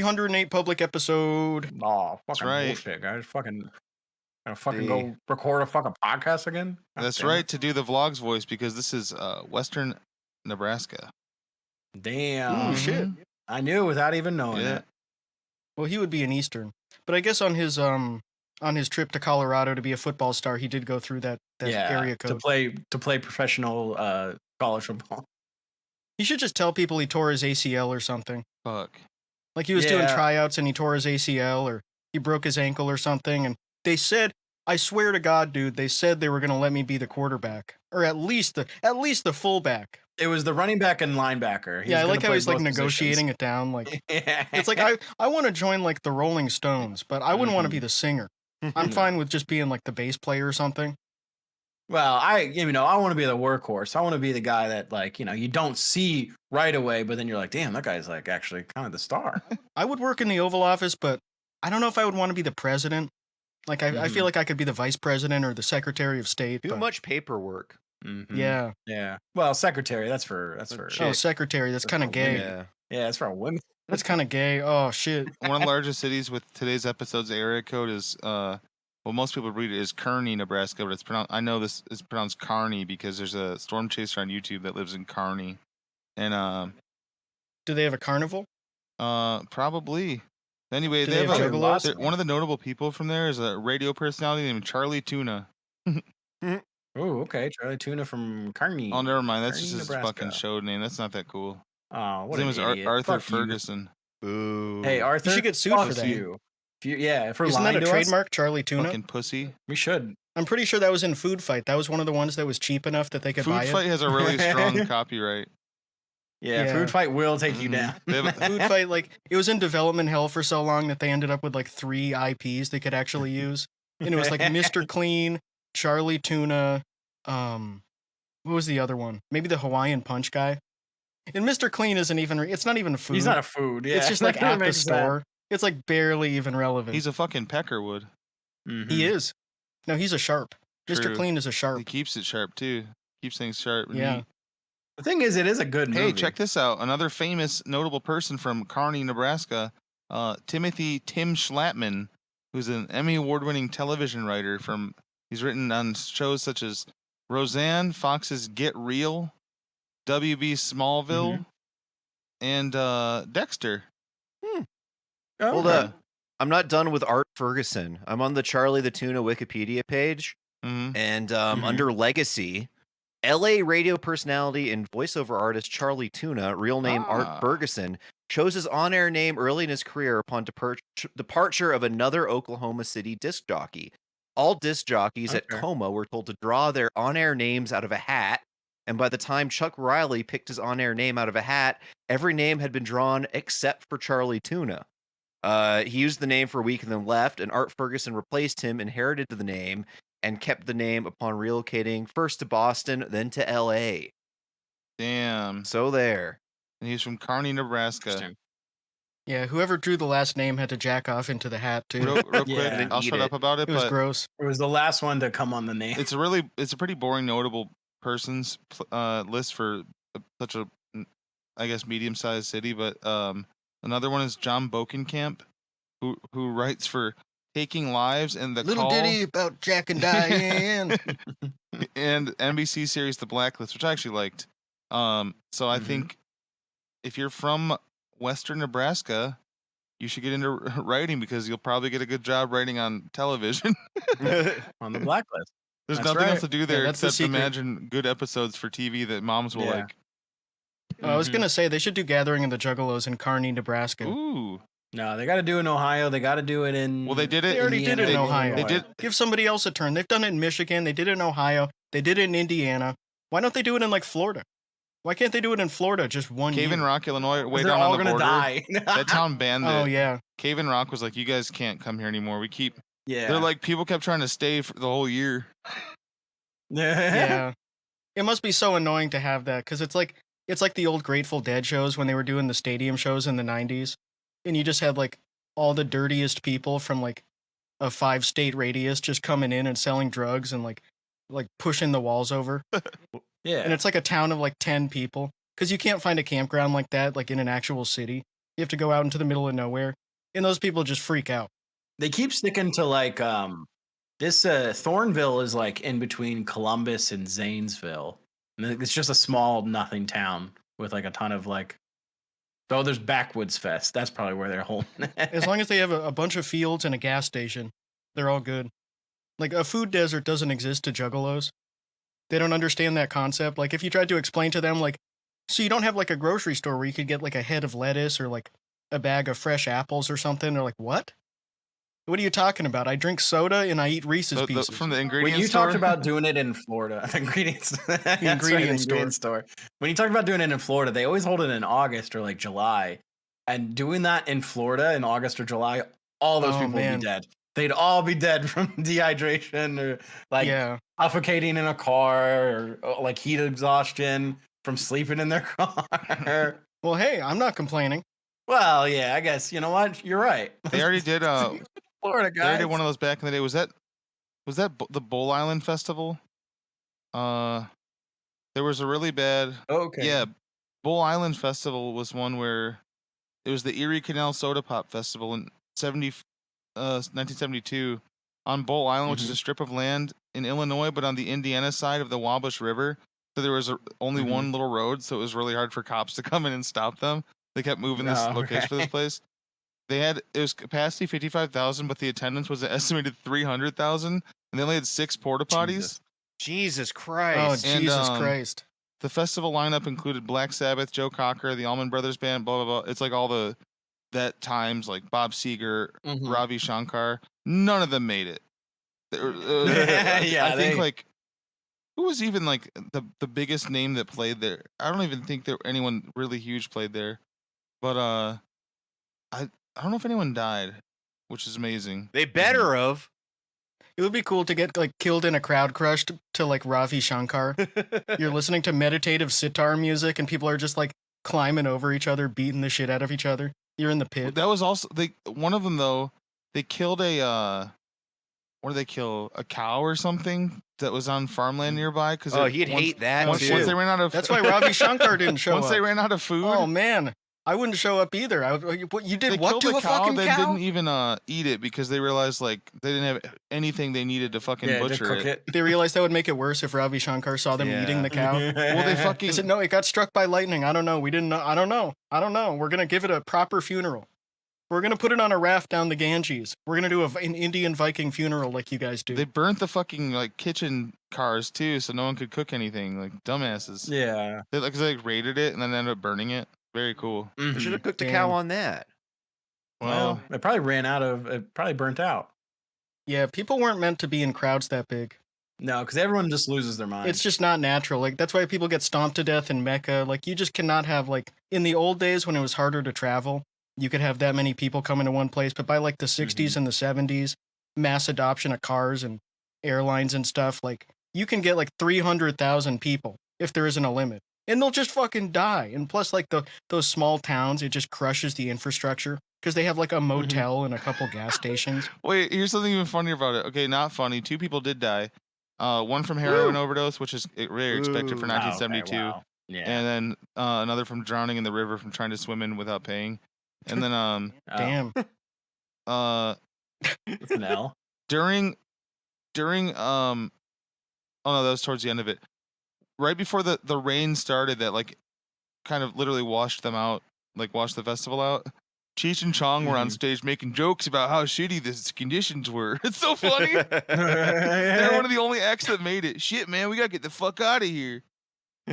308 public episode. Oh, fucking right. bullshit, guys. Fucking go record a fucking podcast again? God That's damn right, it. to do the vlogs voice, because this is Western Nebraska. Damn. Ooh, shit. I knew without even knowing Yeah. it. Well, he would be an Eastern. But I guess on his trip to Colorado to be a football star, he did go through that area code. To play professional college football. He should just tell people he tore his ACL or something. Fuck. Like he was doing Yeah. tryouts and he tore his ACL or he broke his ankle or something. And they said, I swear to God, dude, they said they were going to let me be the quarterback or at least the fullback. It was the running back and linebacker. I like how he's like negotiating it down. Like it's like I want to join like the Rolling Stones, but I wouldn't want to be the singer. I'm fine with just being like the bass player or something. Well, I want to be the workhorse. I want to be the guy that like, you don't see right away, but then you're like, damn, that guy's like actually kind of the star. I would work in the Oval Office, but I don't know if I would want to be the president. Like I feel like I could be the vice president or the secretary of state. Too much paperwork. Yeah. Yeah. Well, secretary, that's for Oh, secretary, that's kind of gay. Yeah. Yeah, that's for women. That's kind of gay. Oh shit. One of the largest cities with today's episode's area code is well, most people read it as Kearney, Nebraska, but it's pronounced. I know this is pronounced Carney because there's a storm chaser on YouTube that lives in Kearney, and do they have a carnival? Probably. Anyway, Do they they have have Juggalos? one of the notable people from there is a radio personality named Charlie Tuna. Oh, okay. Charlie Tuna from Carney. Oh, never mind. That's Kearney, just his Nebraska. fucking show name. That's not that cool. Oh, what His name was Arthur Fuck you. Ferguson. Ooh. Hey, Arthur. You should get sued fuck for that. You. For Isn't lying that a to us, trademark, Charlie Tuna? Fucking pussy. we should. I'm pretty sure that was in Food Fight. That was one of the ones that was cheap enough that they could buy Food it. Fight has a really strong copyright. Yeah, Yeah. Food Fight will take you down. They have Food Fight, like it was in development hell for so long that they ended up with like 3 IPs they could actually use, and it was like Mr. Clean, Charlie Tuna, what was the other one? Maybe the Hawaiian Punch guy. And Mr. Clean isn't even. It's not even food. He's not a food. Yeah, It's just like That at the makes store. It's like barely even relevant. He's a fucking peckerwood. sense. He is. No, he's a sharp. Mr. True. Clean is a He sharp. keeps it sharp too. Keeps things sharp. and Yeah. neat. The thing is, it is a good movie. Hey, check this out. Another famous, notable person from Kearney, Nebraska, Tim Schlattman, who's an Emmy award-winning television writer. He's written on shows such as Roseanne, Fox's Get Real, WB Smallville, and Dexter. Oh, Hold okay. up. I'm not done with Art Ferguson. I'm on the Charlie the Tuna Wikipedia page, Mhm. and under Legacy, LA radio personality and voiceover artist Charlie Tuna, real name Art Ferguson, chose his on-air name early in his career upon departure of another Oklahoma City disc jockey. All disc jockeys at Okay. Coma were told to draw their on-air names out of a hat, and by the time Chuck Riley picked his on-air name out of a hat, every name had been drawn except for Charlie Tuna. He used the name for a week and then left, and Art Ferguson replaced him, inherited the name, and kept the name upon relocating first to Boston, then to LA. Damn. So there. And he's from Kearney, Nebraska. Interesting. Yeah, whoever drew the last name had to jack off into the hat too. Real quick, Yeah. I'll Eat shut it. up about it, It was but gross. It was the last one to come on the name. it's a pretty boring, notable persons list for such a, I guess, medium-sized city. But another one is John Bokenkamp, who writes for Taking Lives and The Little Call ditty about Jack and Diane. and NBC series The Blacklist, which I actually liked. So I think if you're from Western Nebraska, you should get into writing because you'll probably get a good job writing on television. On the blacklist. There's That's nothing right. else to do there that's the except secret. imagine good episodes for TV that moms will Yeah. like. I was gonna say they should do Gathering of the Juggalos in Kearney, Nebraska. Ooh. No, they got to do it in Ohio. They got to do it in. Well, they did it. They already did it in Ohio. They did. Give somebody else a turn. They've done it in Michigan. They did it in Ohio. They did it in Indiana. Why don't they do it in like Florida? Why can't they do it in Florida just one Cave in year? Rock, Illinois, way They're down all on the gonna border. die. That town banned it. Oh yeah. Cave in Rock was like, you guys can't come here anymore. We keep. Yeah. They're like, people kept trying to stay for the whole year. Yeah. It must be so annoying to have that because it's like the old Grateful Dead shows when they were doing the stadium shows in the 90s. And you just had like all the dirtiest people from like a 5-state radius just coming in and selling drugs and like pushing the walls over. Yeah. And it's like a town of like 10 people because you can't find a campground like that like in an actual city. You have to go out into the middle of nowhere, and those people just freak out. They keep sticking to like this Thornville is like in between Columbus and Zanesville. And it's just a small nothing town with like a ton of like there's Backwoods Fest. That's probably where they're holding it. As long as they have a bunch of fields and a gas station, they're all good. Like, a food desert doesn't exist to Juggalos. They don't understand that concept. Like, if you tried to explain to them, like, so you don't have, like, a grocery store where you could get, like, a head of lettuce or, like, a bag of fresh apples or something. They're like, what? What are you talking about? I drink soda and I eat Reese's Pieces. From the ingredient When you store? talked about doing it in Florida, the ingredients, the ingredient store. When you talk about doing it in Florida, they always hold it in August or like July. And doing that in Florida in August or July, all those people would be dead. They'd all be dead from dehydration or like suffocating in a car or like heat exhaustion from sleeping in their car. Well, hey, I'm not complaining. Well, yeah, I guess you know what? You're right. They already did Florida guys. They already did one of those back in the day. Was that the Bull Island Festival? There was a really bad. Okay. Yeah, Bull Island Festival was one where it was the Erie Canal Soda Pop Festival in 1972 on Bull Island, which is a strip of land in Illinois, but on the Indiana side of the Wabash River. So there was only one little road, so it was really hard for cops to come in and stop them. They kept moving this location for this place. It was capacity 55,000, but the attendance was an estimated 300,000, and they only had 6 porta potties. Jesus Christ! Oh, Jesus Christ! The festival lineup included Black Sabbath, Joe Cocker, the Allman Brothers Band, blah blah blah. It's like all that times like Bob Seger, Ravi Shankar. None of them made it. I think like who was even like the biggest name that played there? I don't even think there anyone really huge played there, but I don't know if anyone died, which is amazing. They better have. It would be cool to get like killed in a crowd crush to like Ravi Shankar. You're listening to meditative sitar music and people are just like climbing over each other, beating the shit out of each other. You're in the pit. That was also one of them though. They killed what did they kill? A cow or something that was on farmland nearby? Because he'd hate that. Once they ran out of. That's why Ravi Shankar didn't show up. Once they ran out of food. Oh man. I wouldn't show up either. You did what to a fucking cow? They didn't even eat it because they realized like they didn't have anything they needed to fucking butcher it. They realized that would make it worse if Ravi Shankar saw them eating the cow. Well, they fucking. They said no, it got struck by lightning. I don't know. We didn't know. I don't know. We're gonna give it a proper funeral. We're gonna put it on a raft down the Ganges. We're gonna do an Indian Viking funeral like you guys do. They burnt the fucking like kitchen cars too, so no one could cook anything. Like dumbasses. Yeah. They raided it and then ended up burning it. Very cool. They should have cooked a cow on that. Well, it probably it probably burnt out. Yeah, people weren't meant to be in crowds that big. No, because everyone just loses their mind. It's just not natural. Like that's why people get stomped to death in Mecca. Like you just cannot have like in the old days when it was harder to travel, you could have that many people coming to one place. But by like the 60s and the 70s, mass adoption of cars and airlines and stuff, like you can get like 300,000 people if there isn't a limit. And they'll just fucking die. And plus, like those small towns, it just crushes the infrastructure because they have like a motel and a couple gas stations. Wait, here's something even funnier about it. Okay, not funny. 2 people did die. One from heroin overdose, which is very expected for 1972. Okay, wow. Yeah. And then another from drowning in the river from trying to swim in without paying. And then Damn. That's an L. During oh no, that was towards the end of it. Right before the rain started that like kind of literally washed them out, like washed the festival out. Cheech and Chong were on stage making jokes about how shitty the conditions were. It's so funny. They're one of the only acts that made it. Shit, man, we gotta get the fuck out of here.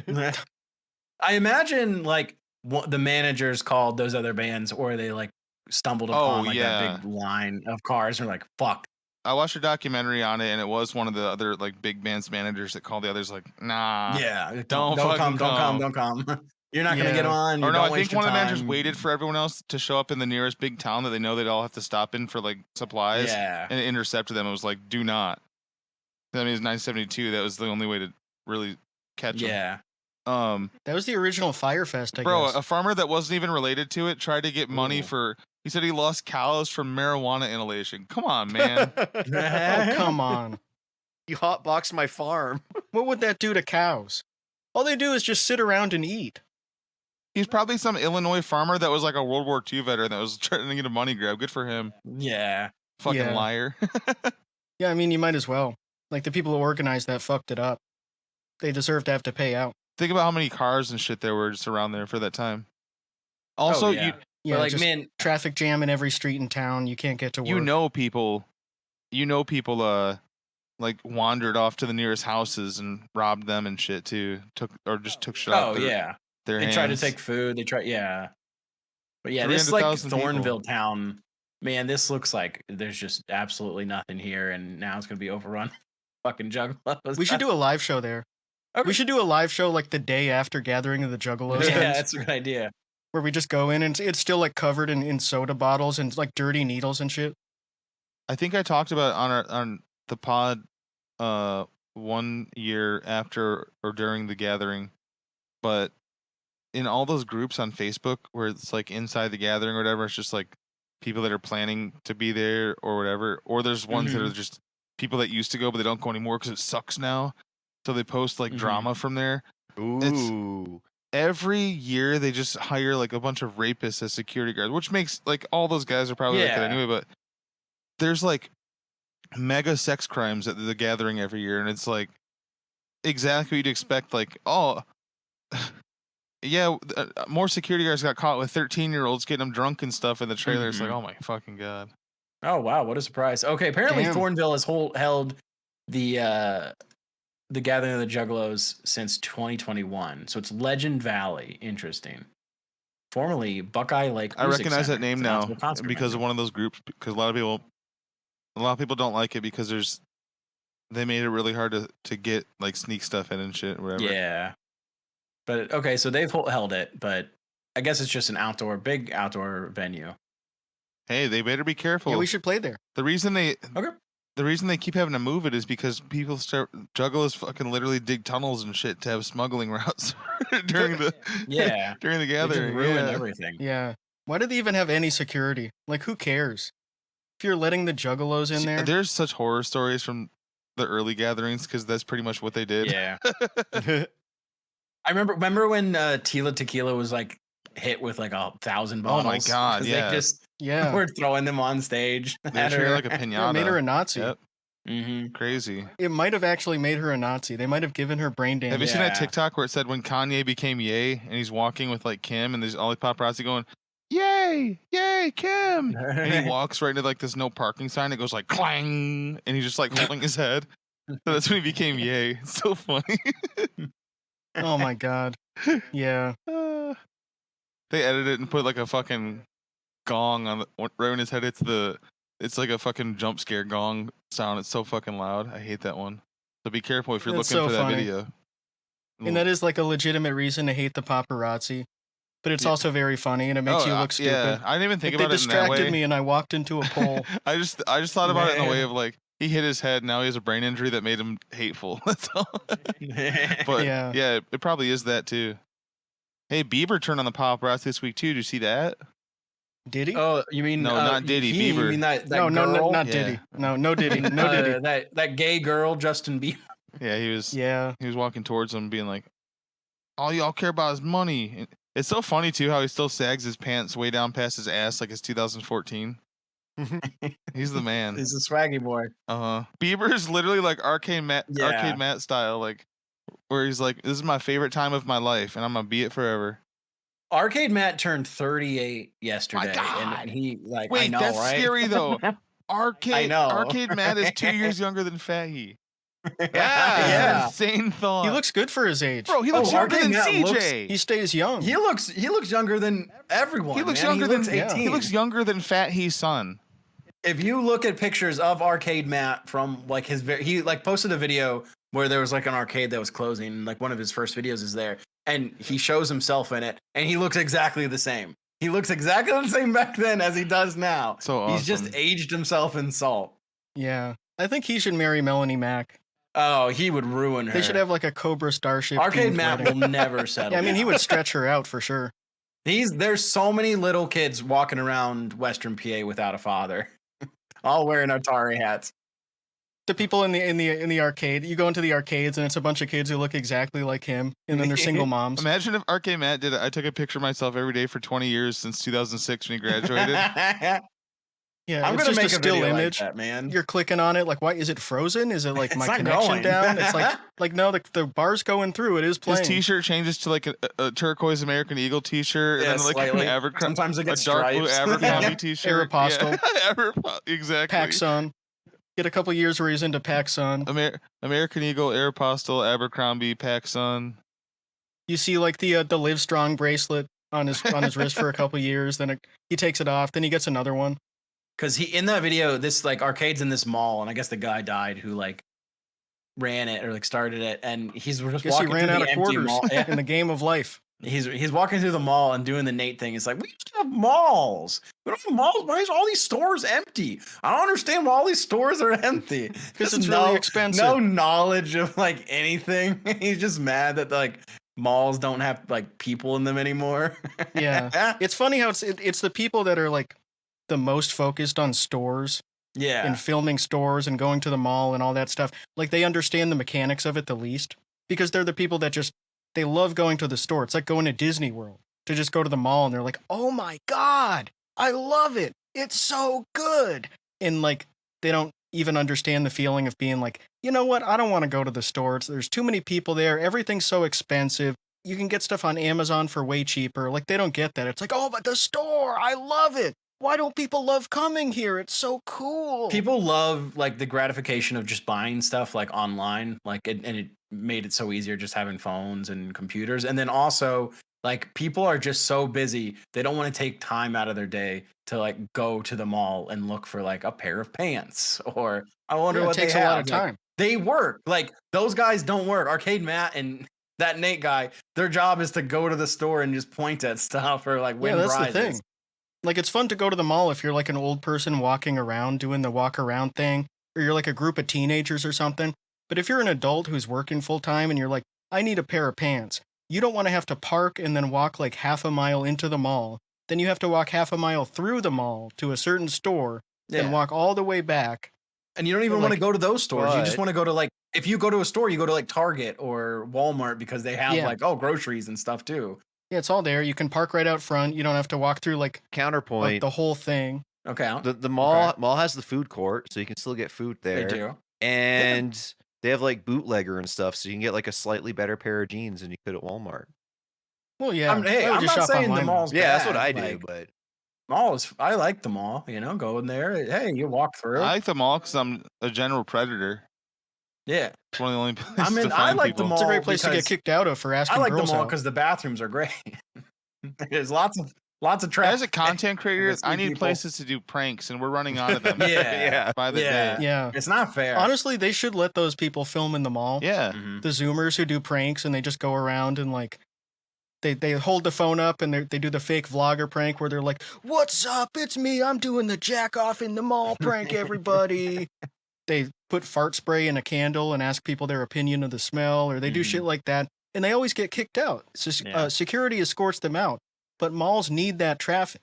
I imagine like the managers called those other bands, or they like stumbled upon that big line of cars, and are like, "Fuck." I watched a documentary on it, and it was one of the other like big band's managers that called the others like, "Nah, don't come. You're not gonna get on." Or no, I think one of the managers waited for everyone else to show up in the nearest big town that they know they'd all have to stop in for like supplies. Yeah, and it intercepted them. It was like, "Do not." I mean, it was 1972. That was the only way to really catch them. Yeah. That was the original Firefest, I Bro, guess. a farmer that wasn't even related to it tried to get money for. He said he lost cows from marijuana inhalation. Come on, man. Oh, come on. You hotboxed my farm. What would that do to cows? All they do is just sit around and eat. He's probably some Illinois farmer that was like a World War II veteran that was trying to get a money grab. Good for him. Yeah. Fucking liar. Yeah, I mean, you might as well. Like, the people who organized that fucked it up. They deserve to have to pay out. Think about how many cars and shit there were just around there for that time. Also, yeah, like, just man, traffic jam in every street in town. You can't get to work. people like wandered off to the nearest houses and robbed them and shit too. Took shit off their they hands. tried to take food. But yeah, this like 300,000 Thornville town, man, this looks like there's just absolutely nothing here, and now it's gonna be overrun. Fucking Juggalos. We should do a live show there. Okay. We should do a live show like the day after Gathering of the Juggalos Yeah, ends, that's a good idea. where we just go in and it's still like covered in soda bottles and like dirty needles and shit. I think I talked about on the pod 1 year after or during the gathering, but in all those groups on Facebook where it's like inside the gathering or whatever, it's just like people that are planning to be there or whatever, or there's ones that are just people that used to go but they don't go anymore because it sucks now, so they post like drama from there. Ooh. Every year they just hire like a bunch of rapists as security guards, which makes like all those guys are probably like that anyway, but there's like mega sex crimes at the gathering every year, and it's like exactly what you'd expect. Like, oh yeah, more security guards got caught with 13-year-olds getting them drunk and stuff in the trailer. It's like, oh my fucking god. Oh wow, what a surprise. Okay, apparently Thornville has held the Gathering of the Juggalos since 2021, so it's Legend Valley. Interesting. Formerly Buckeye Lake. I recognize that name now because of one of those groups. Because a lot of people don't like it because they made it really hard to get like sneak stuff in and shit or whatever. Yeah. But okay, so they've held it, but I guess it's just an big outdoor venue. Hey, they better be careful. Yeah, we should play there. The reason they keep having to move it is because Juggalos fucking literally dig tunnels and shit to have smuggling routes during the during the gathering. Ruin everything. Yeah. Why do they even have any security? Like, who cares? If you're letting the Juggalos in there. There's such horror stories from the early gatherings because that's pretty much what they did. Yeah. I remember when Tila Tequila was like hit with like 1,000 bottles. Oh my god! Yeah, they just were throwing them on stage. They treated her like a pinata. Made her a Nazi. Yep. Crazy. It might have actually made her a Nazi. They might have given her brain damage. Have you seen that TikTok where it said when Kanye became Ye and he's walking with like Kim and there's all the paparazzi going, "Yay, yay, Kim!" and he walks right into like this no parking sign. It goes like clang, and he's just like holding his head. So that's when he became Ye. It's so funny. Oh my god. Yeah. They edited it and put like a fucking gong on right when his head hits it's like a fucking jump scare gong sound. It's so fucking loud. I hate that one. So be careful if you're looking for that video. And that is like a legitimate reason to hate the paparazzi. But it's also very funny and it makes you look stupid. Yeah, I didn't even think about it in that way. They distracted me and I walked into a pole. I just thought about it in the way of like he hit his head. Now he has a brain injury that made him hateful. That's all. But yeah, it probably is that too. Hey, Bieber turned on the paparazzi this week too. Did you see that? Did he? Oh, you mean no, not Diddy. Bieber. You mean that no, girl? No, not Diddy. No Diddy. No Diddy. That gay girl, Justin Bieber. Yeah, he was. Yeah, he was walking towards him, being like, "All y'all care about is money." It's so funny too how he still sags his pants way down past his ass like it's 2014. He's the man. He's a swaggy boy. Bieber is literally like Arcade Matt style, like where he's like, "This is my favorite time of my life, and I'm gonna be it forever." Arcade Matt turned 38 yesterday, and he like. Wait, I know, that's right? scary though. I know. Arcade Matt is 2 years younger than Fatty. Yeah. Insane thought. He looks good for his age. Bro, he looks younger than CJ. He stays young. He looks younger than everyone. He looks younger than 18. He looks younger than Fat He's son. If you look at pictures of Arcade Matt from like he like posted a video where there was like an arcade that was closing, like one of his first videos is there, and he shows himself in it, and he looks exactly the same. He looks exactly the same back then as he does now. So awesome. He's just aged himself in salt. Yeah. I think he should marry Melanie Mack. Oh, he would ruin her. They should have like a Cobra Starship. Arcade Matt will never settle. Yeah, I mean, he would stretch her out for sure. There's so many little kids walking around Western PA without a father, all wearing Atari hats. The people in the arcade, you go into the arcades and it's a bunch of kids who look exactly like him, and then they're single moms. Imagine if Arcade Matt did it. I took a picture of myself every day for 20 years since 2006 when he graduated. Yeah, I'm it's gonna just make a a still video image. like that, man. You're clicking on it, like, why is it frozen? Is it like It's my not connection going. down? It's like no, the bar's going through. It is playing. His T-shirt changes to like a turquoise American Eagle T-shirt, Yeah, and then like slightly. an Abercrombie, Sometimes it a gets dark blue stripes. Abercrombie Yeah. T-shirt. Aeropostale. Yeah. Exactly. PacSun. Get a couple years where he's into PacSun. American Eagle, Aeropostale, Abercrombie, PacSun. You see like the Live Strong bracelet on his wrist for a couple years, then he takes it off, then he gets another one. Because he in that video, this like arcade's in this mall, and I guess the guy died who like ran it or like started it, and he's just Guess walking he ran through out the of empty quarters mall. Yeah. in the game of life. He's walking through the mall and doing the Nate thing. It's like, we used to have malls. We don't have malls. Why is all these stores empty? I don't understand why all these stores are empty. Because Just it's really expensive. No knowledge of like anything. He's just mad that like malls don't have like people in them anymore. Yeah. It's funny how it's the people that are like the most focused on stores Yeah. and filming stores and going to the mall and all that stuff. Like they understand the mechanics of it the least because they're the people that they love going to the store. It's like going to Disney World to just go to the mall and they're like, oh my God, I love it. It's so good. And like, they don't even understand the feeling of being like, you know what? I don't want to go to the store. There's too many people there. Everything's so expensive. You can get stuff on Amazon for way cheaper. Like they don't get that. It's like, oh, but the store, I love it. Why don't people love coming here? It's so cool. People love like the gratification of just buying stuff like online, like and it made it so easier just having phones and computers. And then also like people are just so busy, they don't want to take time out of their day to like go to the mall and look for like a pair of pants or I wonder what it takes they have. a lot of time. Like, they work. Like those guys don't work. Arcade Matt and that Nate guy, their job is to go to the store and just point at stuff or like win that's prizes. the thing. Like, it's fun to go to the mall if you're like an old person walking around doing the walk around thing, or you're like a group of teenagers or something. But if you're an adult who's working full time and you're like, I need a pair of pants, you don't want to have to park and then walk like half a mile into the mall. Then you have to walk half a mile through the mall to a certain store, then walk all the way back. And you don't even want to go to those stores. You just but- want to go to like, if you go to a store, you go to like Target or Walmart because they have like, groceries and stuff too. Yeah, it's all there. You can park right out front. You don't have to walk through like Counterpoint. the whole thing. Okay. The mall has the food court, so you can still get food there. They do. And they have like bootlegger and stuff, so you can get like a slightly better pair of jeans than you could at Walmart. Well, yeah. I'm I would just not shop saying the online. mall's Yeah, that's bad, what I do, like, but mall is, I like the mall, you know, go in there. Hey, you walk through. I like the mall because I'm a general predator. Yeah. It's one of the only places I mean, to I find like the people. mall. It's a great place to get because kicked out of for asking I like the girls mall out. because the bathrooms are great. There's lots of traffic. As a content creator, Let's see I need people. places to do pranks, and we're running out of them. Yeah. by the Yeah. day. Yeah. It's not fair. Honestly, they should let those people film in the mall. Yeah. Mhm. The Zoomers who do pranks and they just go around and like they hold the phone up and they do the fake vlogger prank where they're like, "What's up? It's me. I'm doing the jack off in the mall prank, everybody." They put fart spray in a candle and ask people their opinion of the smell, or they do shit like that, and they always get kicked out. So security escorts them out, but malls need that traffic.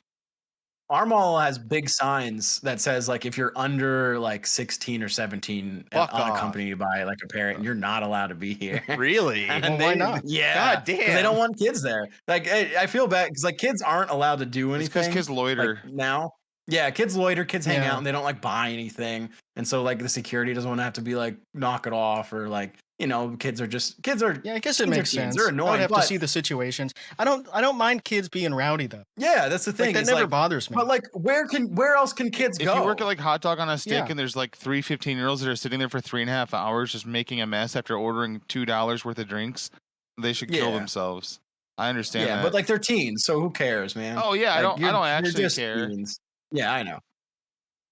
Our mall has big signs that says like if you're under like 16 or 17 and Fuck off. unaccompanied by like a parent, you're not allowed to be here. really? Well, why not? Yeah. God 'cause damn. They don't want kids there. Like I feel bad because like kids aren't allowed to do It's because anything. kids loiter. like, now. Yeah, kids loiter, kids hang Yeah. out, and they don't like buy anything. And so like the security doesn't want to have to be like knock it off or like, you know, kids are. Yeah, I guess it Teens are makes teens. sense. They're I annoying, would have to but- see the situations. I don't mind kids being rowdy though. Yeah, that's the thing. Like, that It's never like, bothers me. but like where else can kids If go? you work at like Hot Dog on a Stick Yeah. and there's like 3 15-year-olds that are sitting there for 3.5 hours just making a mess after ordering $2 worth of drinks, they should kill Yeah. themselves. I understand yeah, that. but like they're teens, so who cares, man? oh yeah, I Like, don't you're actually just care. teens. Yeah, I know.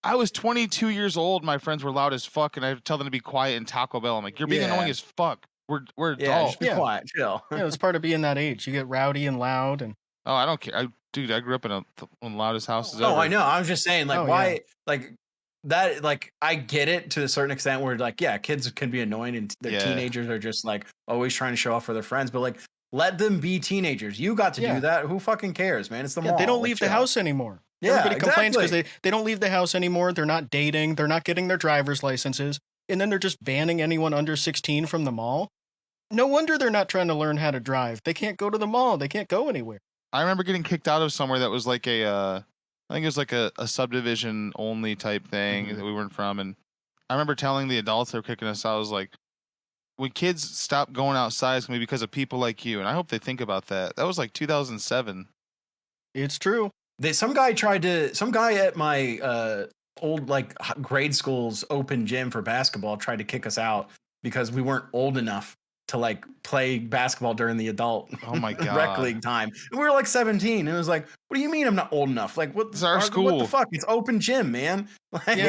I was 22 years old. My friends were loud as fuck, and I would tell them to be quiet in Taco Bell. I'm like, you're being Yeah. annoying as fuck. We're Yeah, adults. just be Yeah. quiet, chill. Yeah, it's part of being that age. You get rowdy and loud, and Oh, I don't care. Dude, I grew up in one of the loudest houses ever. No, I know. I was just saying, like, Oh, why, yeah. like, that, like, I get it to a certain extent where, like, yeah, kids can be annoying and their Yeah. teenagers are just, like, always trying to show off for their friends, but, like, let them be teenagers. You got to Yeah. do that. Who fucking cares, man? It's the yeah, mall. they don't Like, leave the chill. house anymore. Yeah, Everybody complains because exactly. they don't leave the house anymore. They're not dating. They're not getting their driver's licenses. and then they're just banning anyone under 16 from the mall. No wonder they're not trying to learn how to drive. They can't go to the mall. They can't go anywhere. I remember getting kicked out of somewhere that was like I think it was like a subdivision only type thing that we weren't from. And I remember telling the adults that were kicking us out, I was like, when kids stop going outside, it's going to be because of people like you. And I hope they think about that. That was like 2007. It's true. Some guy at my old like grade school's open gym for basketball tried to kick us out because we weren't old enough to like play basketball during the adult rec league time. And we were like 17. And it was like, what do you mean I'm not old enough? Like, It's our school. What the fuck? It's open gym, man. Like,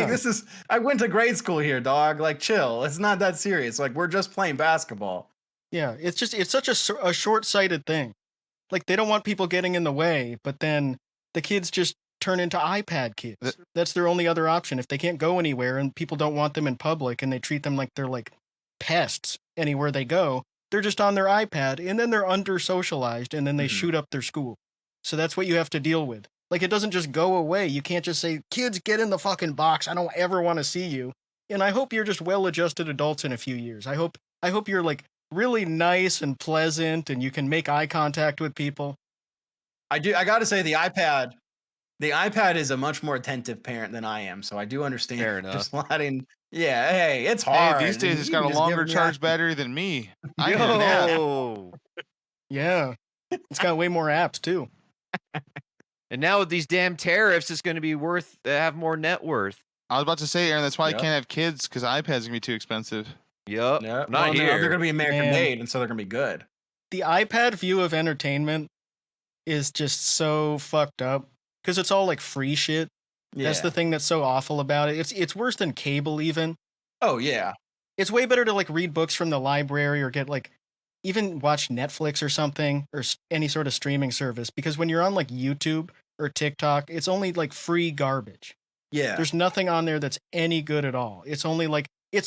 I went to grade school here, dog. Like, chill. It's not that serious. Like, we're just playing basketball. Yeah, it's such a short-sighted thing. Like, they don't want people getting in the way, but then the kids just turn into iPad kids. That's their only other option. If they can't go anywhere and people don't want them in public and they treat them like they're like pests anywhere they go, they're just on their iPad, and then they're under-socialized, and then they shoot up their school. So that's what you have to deal with. Like, it doesn't just go away. You can't just say, kids, get in the fucking box. I don't ever want to see you. And I hope you're just well-adjusted adults in a few years. I hope you're like really nice and pleasant, and you can make eye contact with people. I gotta say, the iPad is a much more attentive parent than I am, so I do understand. Fair enough. Just letting, hey, it's hard. Hey, these days it's got a longer charge battery than me. I Yo. know. Yeah, it's got way more apps too. And now with these damn tariffs, it's going to be have more net worth. I was about to say, Aaron, that's why I can't have kids, because iPads gonna be too expensive. Yep. Not here. They're gonna be American made, and so they're gonna be good. The iPad view of entertainment is just so fucked up because it's all like free shit. Yeah. That's the thing that's so awful about it. It's worse than cable even. Oh yeah. It's way better to like read books from the library or get like even watch Netflix or something or any sort of streaming service, because when you're on like YouTube or TikTok, it's only like free garbage. Yeah. There's nothing on there that's any good at all. It's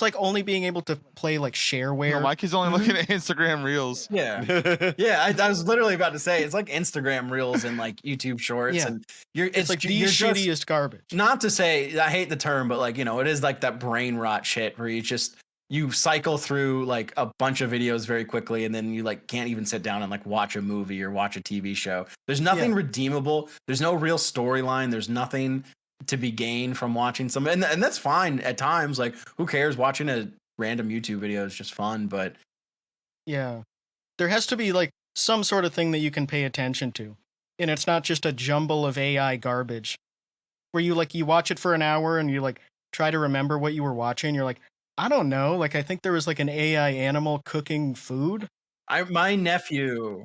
like only being able to play like shareware. No, my kid's only looking at Instagram Reels. Yeah. Yeah, I was literally about to say, it's like Instagram Reels and like YouTube Shorts. Yeah. And it's like the shittiest garbage. Not to say, I hate the term, but like, it is like that brain rot shit where you cycle through like a bunch of videos very quickly, and then you like can't even sit down and like watch a movie or watch a TV show. There's nothing redeemable. There's no real storyline. There's nothing to be gained from watching some, and that's fine at times. Like, who cares? Watching a random YouTube video is just fun, but yeah, there has to be like some sort of thing that you can pay attention to, and it's not just a jumble of AI garbage where you watch it for an hour and you like try to remember what you were watching. You're like, I don't know. Like, I think there was like an AI animal cooking food. My nephew,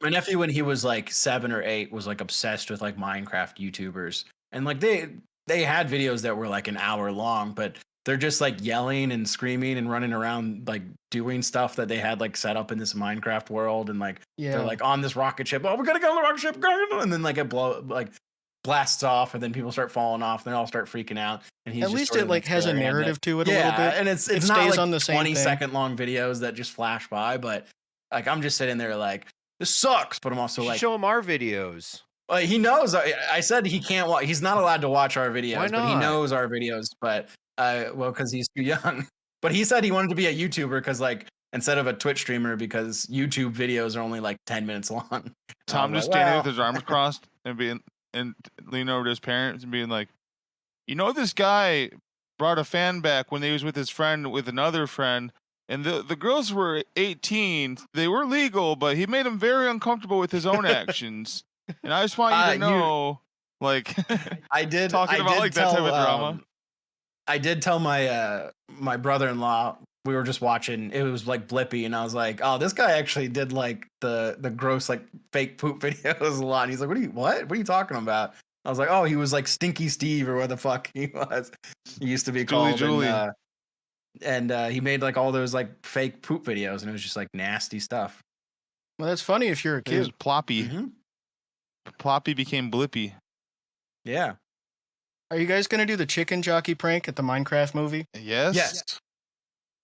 when he was like 7 or 8, was like obsessed with like Minecraft YouTubers. And like they had videos that were like an hour long, but they're just like yelling and screaming and running around like doing stuff that they had like set up in this Minecraft world, and like they're like on this rocket ship. Oh, we're gonna go on the rocket ship, and then like it blasts off, and then people start falling off, and they all start freaking out. And he's at least it like has a narrative to it a little bit. And it stays not like on the same 20-second long videos that just flash by, but like I'm just sitting there like, this sucks, but I'm also like, show him our videos. He knows. I said he can't watch. He's not allowed to watch our videos. Why not? But he knows our videos. But because he's too young. But he said he wanted to be a YouTuber because like instead of a Twitch streamer, because YouTube videos are only like 10 minutes long. Tom just standing with his arms crossed and leaning over to his parents and being like, this guy brought a fan back when he was with his friend with another friend. And the girls were 18. They were legal, but he made them very uncomfortable with his own actions. And I just want you to know, like, I did talking about like that type of drama. I did tell my brother-in-law, we were just watching, it was like Blippi, and I was like, oh, this guy actually did like the gross like fake poop videos a lot. And he's like, what are you talking about? I was like, oh, he was like Stinky Steve or what the fuck he was. He used to be called. Julie. And he made like all those like fake poop videos, and it was just like nasty stuff. Well, that's funny if you're a It kid. was Ploppy. Mm-hmm. Ploppy became Blippy. Yeah. Are you guys gonna do the chicken jockey prank at the Minecraft movie? Yes.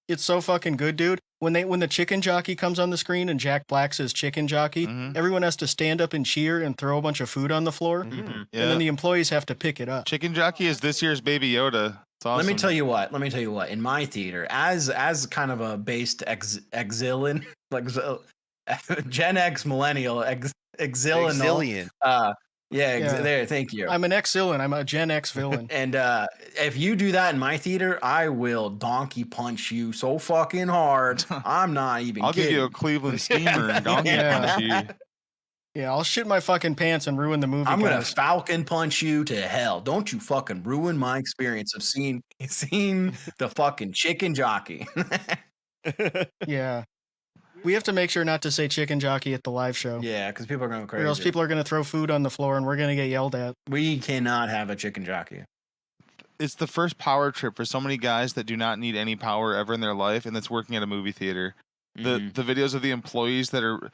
It's so fucking good, dude. When the chicken jockey comes on the screen and Jack Black says chicken jockey, everyone has to stand up and cheer and throw a bunch of food on the floor. Mm-hmm. Yeah. And then the employees have to pick it up. Chicken Jockey is this year's Baby Yoda. Awesome. Let me tell you what. In my theater, as kind of a based exilian, like Gen X millennial exilian. There. Thank you. I'm an X-villain. I'm a Gen X villain. And if you do that in my theater, I will donkey punch you so fucking hard. I'm not even I'll kidding. give you a Cleveland steamer and donkey punch you. Yeah, I'll shit my fucking pants and ruin the movie. I'm gonna falcon punch you to hell. Don't you fucking ruin my experience of seeing the fucking chicken jockey. Yeah. We have to make sure not to say chicken jockey at the live show. Yeah, because people are going crazy. Or else people are going to throw food on the floor and we're going to get yelled at. We cannot have a chicken jockey. It's the first power trip for so many guys that do not need any power ever in their life, and that's working at a movie theater. The videos of the employees that are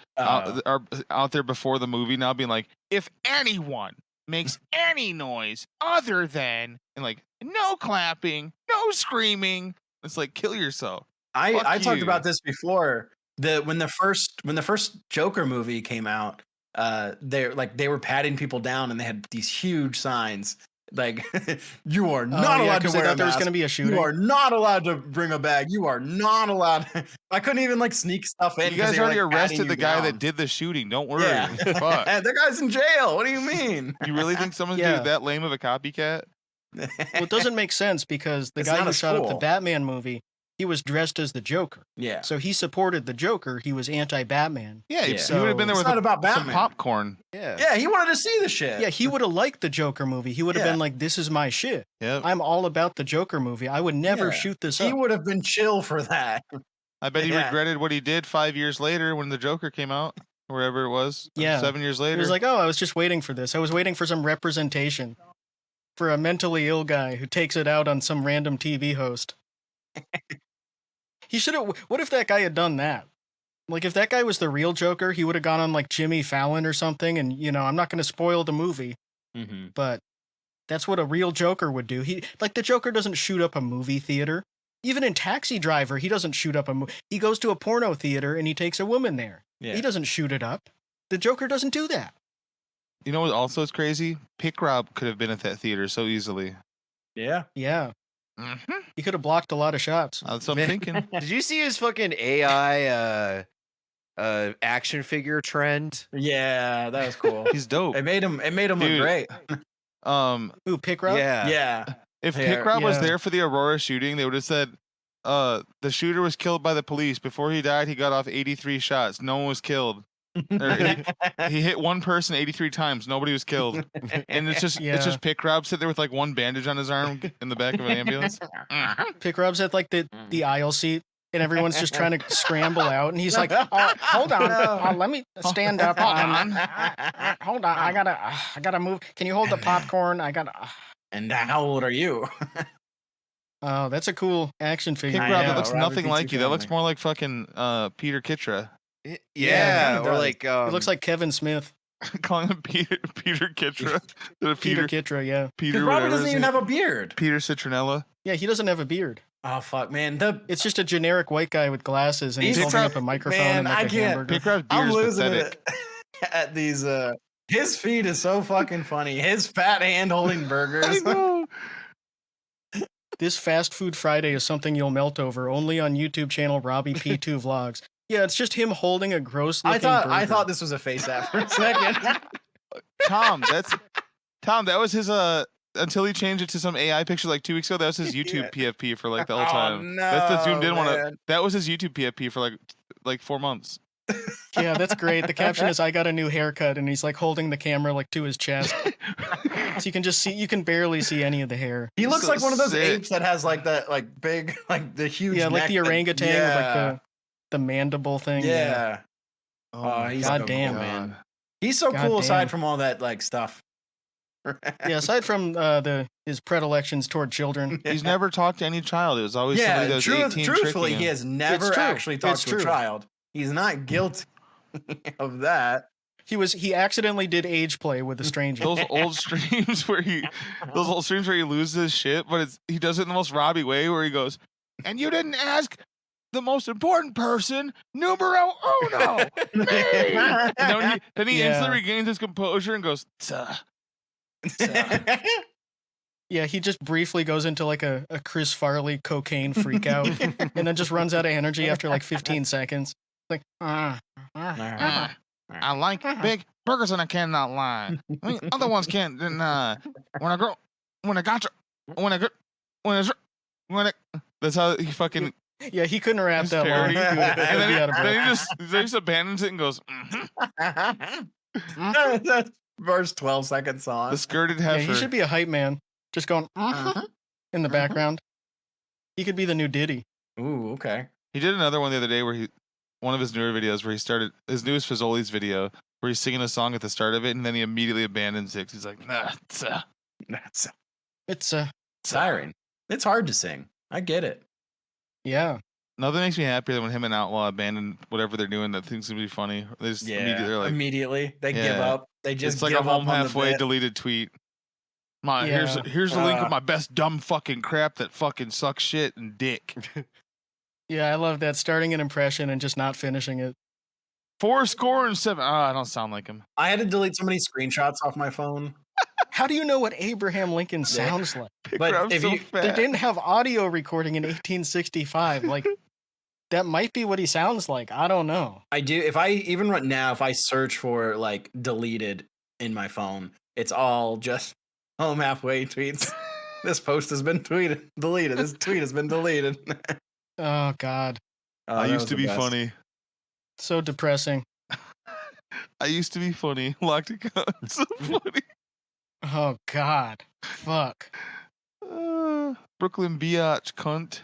out there before the movie now being like, if anyone makes any noise other than, and like, no clapping, no screaming, it's like, kill yourself. I talked about this before. When the first Joker movie came out, they were patting people down and they had these huge signs like, you are not allowed to wear a mask. There was going to be a shooting. You are not allowed to bring a bag. You are not allowed. I couldn't even like sneak stuff in. You guys already arrested the guy down. that did the shooting. Don't worry. Yeah. Fuck. That guy's in jail. What do you mean? You really think someone's that lame of a copycat? Well, it doesn't make sense because the guy who shot up the Batman movie, he was dressed as the Joker. Yeah. So he supported the Joker. He was anti-Batman. Yeah, he so would have been there with some popcorn. Yeah. Yeah, he wanted to see the shit. Yeah, he would have liked the Joker movie. He would have been like, this is my shit. Yep. I'm all about the Joker movie. I would never shoot this up. He would have been chill for that. I bet he regretted what he did 5 years later when the Joker came out, or whatever it was. Yeah. 7 years later. He was like, oh, I was just waiting for this. I was waiting for some representation for a mentally ill guy who takes it out on some random TV host. He should have. What if that guy had done that? Like, if that guy was the real Joker, he would have gone on like Jimmy Fallon or something. And I'm not going to spoil the movie, but that's what a real Joker would do. The Joker doesn't shoot up a movie theater. Even in Taxi Driver, he doesn't shoot up a movie. He goes to a porno theater and he takes a woman there. Yeah. He doesn't shoot it up. The Joker doesn't do that. You know what also is crazy? Pick Rob could have been at that theater so easily. Yeah. Yeah. He could have blocked a lot of shots. That's what I'm thinking. Did you see his fucking AI action figure trend? Yeah, that was cool. He's dope. It made him look great. Who, Pick Rob? Yeah. If Pick Rob was there for the Aurora shooting, they would have said the shooter was killed by the police. Before he died, he got off 83 shots. No one was killed. He hit one person 83 times. Nobody was killed. And it's just Pick Rob sitting there with like one bandage on his arm in the back of an ambulance. Pick Rob's at like the aisle seat and everyone's just trying to scramble out and he's like, hold on, let me stand up. Hold on, I gotta move. Can you hold the popcorn? And how old are you? Oh, that's a cool action figure. Pick Rob, that looks nothing like you. That looks more like fucking Peter Kitra. Yeah, or like it looks like Kevin Smith. Calling him Peter Kitra. Peter Kitra, yeah. Peter Robert doesn't even have a beard. Peter Citronella. Yeah, he doesn't have a beard. Oh fuck, man! It's just a generic white guy with glasses, and he's holding up a microphone and like a hamburger. Pick Rob's beard is pathetic. At these, his feed is so fucking funny. His fat hand holding burgers. I know. This Fast Food Friday is something you'll melt over. Only on YouTube channel Robbie P2 Vlogs. Yeah, it's just him holding a gross looking burger. I thought this was a face app for a second. Tom, that was his until he changed it to some AI picture like 2 weeks ago. That was his YouTube PFP for like the whole time. No, that's the zoomed in one. That was his YouTube PFP for like 4 months. Yeah, that's great. The caption is, "I got a new haircut," and he's like holding the camera like to his chest, so you can barely see any of the hair. He looks like one of those apes that has like that like big like the huge like the orangutan with like the mandible thing. Yeah. Oh, he's God so damn, cool, man. He's so cool aside from all that like stuff. Yeah, aside from his predilections toward children. He's never talked to any child. It was always somebody that was 18 truthfully, he has never actually talked to a child. He's not guilty of that. He accidentally did age play with a stranger. Those old streams where he loses his shit, but he does it in the most Robbie way where he goes, "And you didn't ask the most important person, numero uno, me." And then he instantly regains his composure and goes, "Tuh." Yeah, he just briefly goes into like a Chris Farley cocaine freak out and then just runs out of energy after like 15 seconds. Like, I like big burgers and I cannot lie. I mean, other ones can't deny. When I grow, when I got you, when I go, when I, that's how he fucking. Yeah, he couldn't rap that long. parody. He And would be out of breath. then he just abandons it and goes, That first 12-second song. the skirted Yeah, heifer. he should be a hype man, just going in the background. He could be the new Diddy. Ooh, okay. He did another one the other day where one of his newer videos where he started his newest Fazoli's video where he's singing a song at the start of it and then he immediately abandons it. He's like, nah, That's It's siren. It's hard to sing. I get it. yeah. Nothing makes me happier than when him and Outlaw abandon whatever they're doing that thinks gonna be funny. They just Immediately they give Yeah. up. They just it's like give a home up on the halfway bit. deleted tweet. Yeah. Here's the link of my best dumb fucking crap that fucking sucks shit and dick. Yeah, I love that. Starting an impression and just not finishing it. 4-7. I don't sound like him. I had to delete so many screenshots off my phone. How do you know what Abraham Lincoln sounds like? But I'm if so you- fat. They didn't have audio recording in 1865. Like, that might be what he sounds like. I don't know. I do. If I even right now, if I search for like deleted in my phone, it's all just home halfway tweets. This post has been deleted. This tweet has been deleted. Oh, God. Oh, I that used was to the be best. funny. So depressing. I used to be funny. Locked account. So funny. Oh, God. Fuck. Brooklyn biatch cunt.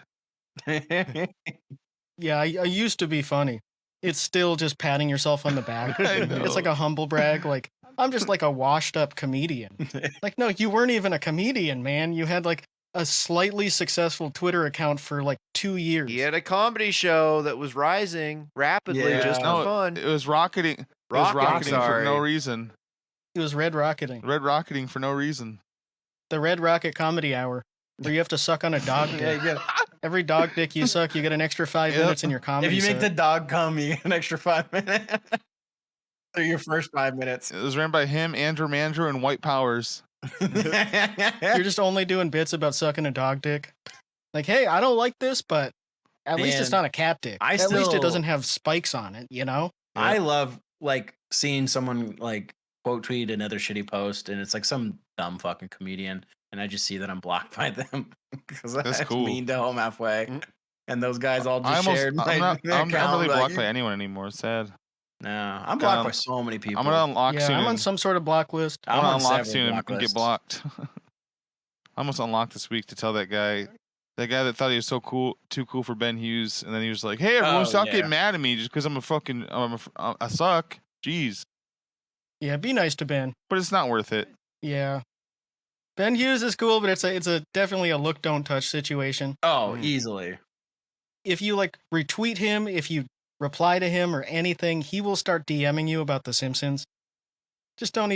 Yeah, I used to be funny. It's still just patting yourself on the back. I know. It's like a humble brag. Like, I'm just like a washed up comedian. Like, no, you weren't even a comedian, man. You had like a slightly successful Twitter account for like 2 years. He had a comedy show that was rising rapidly Yeah. just for No, fun. It was rocketing. Rocketing, for sorry. no reason. It was Red Rocketing. Red rocketing for no reason. The Red Rocket Comedy Hour, where you have to suck on a dog Yeah, dick. you get, Every dog dick you suck, you get an extra 5 Yep. minutes in your comedy if you make the set. dog come, you get an extra 5 minutes. So your first 5 minutes. It was ran by him, Andrew Mandrew, and White Powers. You're just only doing bits about sucking a dog dick. Like, hey, I don't like this, but at least it's Man, not a cat dick. I At least it still- doesn't have spikes on it, you know? I love like seeing someone like quote tweet another shitty post, and it's like some dumb fucking comedian, and I just see that I'm blocked by them because That's that's cool. mean to home halfway. Mm. And those guys all just shared. I'm not account, really like, blocked by anyone anymore. It's sad. No, I'm Gonna- blocked by so many people. I'm gonna unlock Yeah, soon. I'm on some sort of block list. I'm I'm gonna on unlock several soon block and get lists. blocked. I almost unlocked this week to tell that guy that thought he was so cool, too cool for Ben Hughes, and then he was like, "Hey, everyone, Oh, stop yeah. getting mad at me just because I suck." Jeez, Yeah, be nice to Ben. but it's not worth it. Yeah. Ben Hughes is cool, but it's a definitely a look don't touch situation. Oh, Mm. easily. If you like retweet him, if you reply to him or anything, he will start DMing you about The Simpsons. Just don't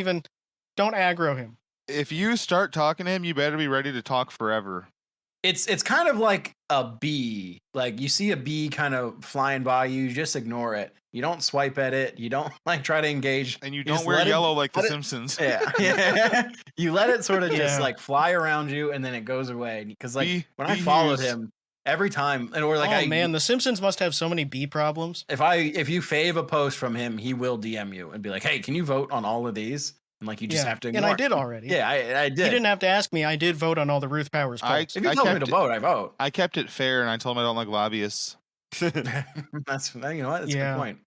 aggro him. If you start talking to him, you better be ready to talk forever. It's kind of like a bee. Like you see a bee kind of flying by you, just ignore it. You don't swipe at it. You don't like try to engage. And you You don't just wear let it- yellow like The let it- Simpsons. Yeah. You let it sort of just Yeah. like fly around you, and then it goes away. Because like Bee- when I Bee followed Hughes. him every time, and or like oh man, The Simpsons must have so many bee problems. if you fave a post from him, he will DM you and be like, "Hey, can you vote on all of these?" And like you just Yeah, have to and ignore. I did already. Yeah, I did. He didn't have to ask me. I did vote on all the Ruth Powers posts. If you I tell me kept to it- vote, I vote. I kept it fair, and I told him I don't like lobbyists. That's you know what? That's a Yeah. good point.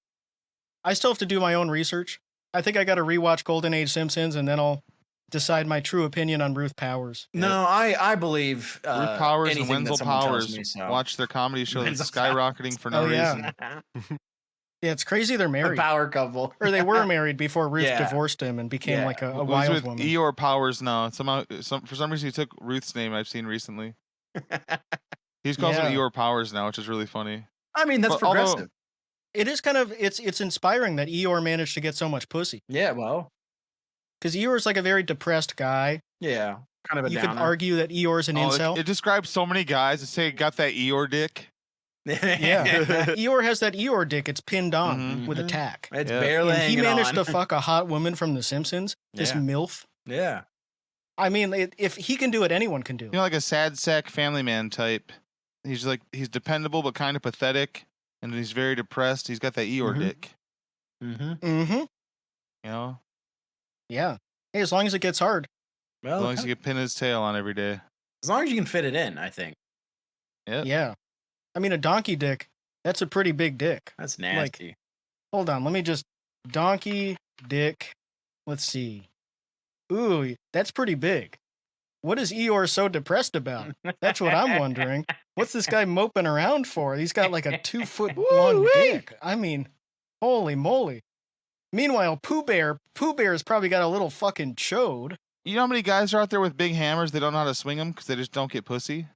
I still have to do my own research. I think I got to rewatch Golden Age Simpsons, and then I'll decide my true opinion on Ruth Powers. No, I believe Ruth Powers and anything that Wenzel someone tells Powers me, so. watch their comedy show that's Wenzel skyrocketing for no Oh, yeah. reason. Yeah, it's crazy they're The married. power couple. Or they were married before Ruth Yeah. divorced him and became Yeah. like a Who's wild with woman. Eeyore Powers now? For some reason, he took Ruth's name. I've seen recently. He calls him Yeah. Eeyore Powers now, which is really funny. I mean, that's But although- progressive. It is kind of it's inspiring that Eeyore managed to get so much pussy. Yeah, well, Because Eeyore's like a very depressed guy. yeah, kind of a You could downer. argue that Eeyore's an Oh, incel. it describes so many guys that say got that Eeyore dick. Yeah. Eeyore has that Eeyore dick. It's pinned on Mhm. with a Mhm. tack. It's Yeah. barely And he hanging managed on. to fuck a hot woman from The Simpsons. This Yeah. MILF. Yeah, I mean, if he can do it, anyone can do it. You know, like a sad sack family man type. He's dependable but kind of pathetic, and he's very depressed. He's got that Eeyore dick. Mm-hmm. You know? Yeah. Hey, as long as it gets hard. Well, as long as you can pin his tail on every day. As long as you can fit it in, I think. Yep. Yeah. I mean, a donkey dick, that's a pretty big dick. That's nasty. Hold on, let me just... Donkey dick. Let's see. Ooh, that's pretty big. What is Eeyore so depressed about? That's what I'm wondering. What's this guy moping around for? He's got like a 2-foot long dick. I mean, holy moly. Meanwhile, Pooh Bear's probably got a little fucking chode. You know how many guys are out there with big hammers? They don't know how to swing them because they just don't get pussy.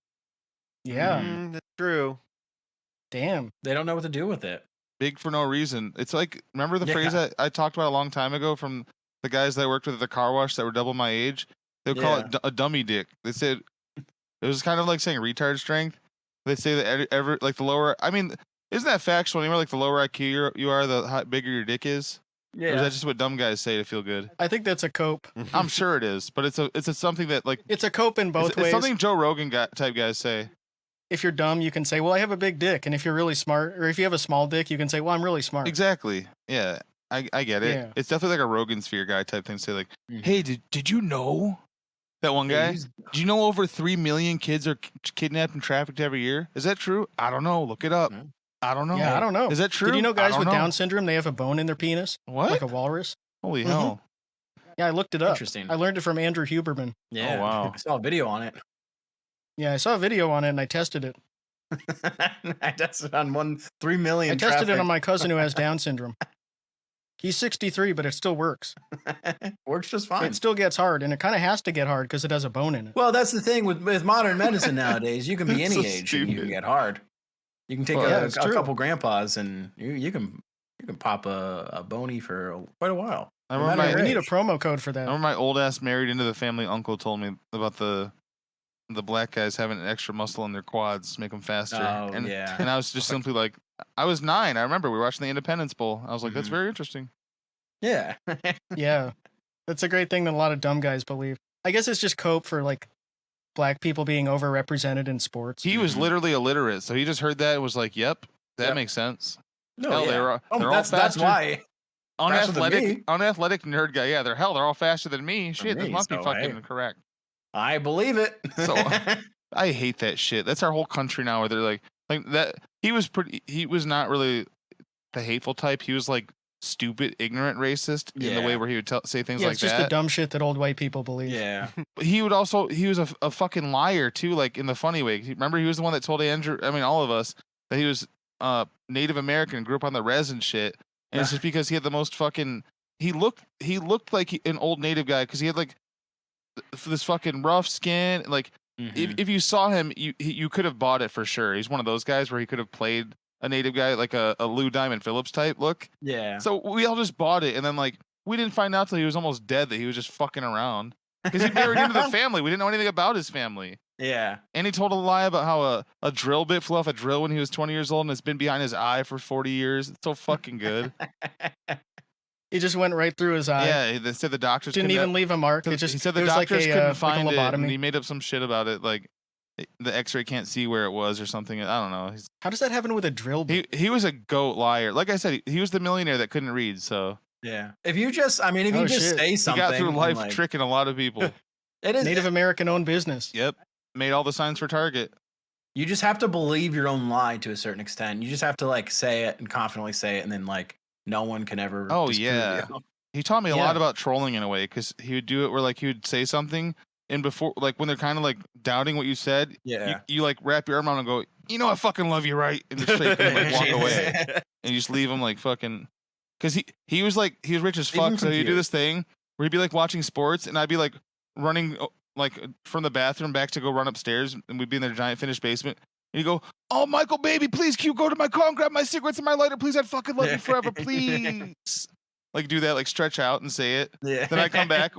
Yeah. That's true. Damn. They don't know what to do with it. Big for no reason. It's like, remember the phrase I talked about a long time ago from the guys that I worked with at the car wash that were double my age? They would call it a dummy dick. They said it was kind of like saying retard strength. They say that like the lower, I mean, isn't that factual anymore? Like the lower IQ you are, the bigger your dick is? Yeah. Or is that just what dumb guys say to feel good? I think that's a cope. I'm sure it is, but it's a something that like it's a cope in both ways. It's something Joe Rogan type guys say. If you're dumb, you can say, "Well, I have a big dick," and if you're really smart, or if you have a small dick, you can say, "Well, I'm really smart." Exactly. Yeah, I get it. Yeah. It's definitely like a Rogan sphere guy type thing. Say like, "Hey, did you know that one guy? Did you know over 3 million kids are kidnapped and trafficked every year? Is that true? I don't know. Look it up. I don't know. Yeah, I don't know. Is that true? Did you know guys with Down syndrome, they have a bone in their penis? What? Like a walrus? Holy hell. Yeah, I looked it up. Interesting. I learned it from Andrew Huberman. Yeah. Oh, wow. I saw a video on it. Yeah, I saw a video on it and I tested it. I tested on 3 million. I tested it on my cousin who has Down syndrome. He's 63, but it still works. Works just fine. It still gets hard, and it kind of has to get hard because it has a bone in it. Well, that's the thing with modern medicine nowadays. You can be any So age and you can stupid. get hard. You can take a couple grandpas and you can pop a bony for quite a while. I remember We need a promo code for that. I remember my old ass married into the family uncle told me about the black guys having an extra muscle in their quads to make them faster. Oh, and, yeah. And I was just simply like, I was 9. I remember we were watching the Independence Bowl. I was like, that's very interesting. Yeah. Yeah. That's a great thing that a lot of dumb guys believe. I guess it's just cope for like black people being overrepresented in sports. He was literally illiterate, so he just heard that and was like, yep, that makes sense. No, Hell, yeah. they're all that's faster. why. Faster than me. Unathletic nerd guy. Yeah, they're all faster than me. Shit, this must be fucking correct. I believe it. So I hate that shit. That's our whole country now where they're like that. He was not really the hateful type. He was like stupid, ignorant, racist in the way where he would say things like it's just that. the dumb shit that old white people believe. Yeah. But he was a fucking liar too, like in the funny way. Remember, he was the one that told all of us that he was Native American, grew up on the res and shit. And it's just because he had the most fucking. He looked like an old native guy because he had like this fucking rough skin. Like if you saw him, you could have bought it for sure. He's one of those guys where he could have played a native guy, like a Lou Diamond Phillips type look. Yeah. So we all just bought it, and then like we didn't find out till he was almost dead that he was just fucking around because he married into the family. We didn't know anything about his family. Yeah. And he told a lie about how a drill bit flew off a drill when he was 20 years old and it's been behind his eye for 40 years. It's so fucking good. It just went right through his eye. Yeah, they said the doctors didn't even leave a mark. It just he said the it was doctors like couldn't find it, lobotomy. and he made up some shit about it, like the X-ray can't see where it was or something. I don't know. How does that happen with a drill bit? He was a goat liar. Like I said, he was the millionaire that couldn't read. So yeah, if you just say something, he got through life tricking a lot of people. It is Native American owned business. Yep, made all the signs for Target. You just have to believe your own lie to a certain extent. You just have to like say it and confidently say it, and then like no one can ever. Oh yeah, he taught me a lot about trolling in a way because he would do it where like he would say something and before like when they're kind of like doubting what you said, you like wrap your arm around and go, you know I fucking love you, right? And just shake and like walk away, and you just leave him like fucking. Because he was rich as fuck, so he'd do this thing where he'd be like watching sports, and I'd be like running like from the bathroom back to go run upstairs, and we'd be in their giant finished basement. And he'd go, "Oh, Michael, baby, please, can you go to my car and grab my cigarettes and my lighter, please? I'd fucking love you forever, please." Like do that, like stretch out and say it. Yeah. Then I come back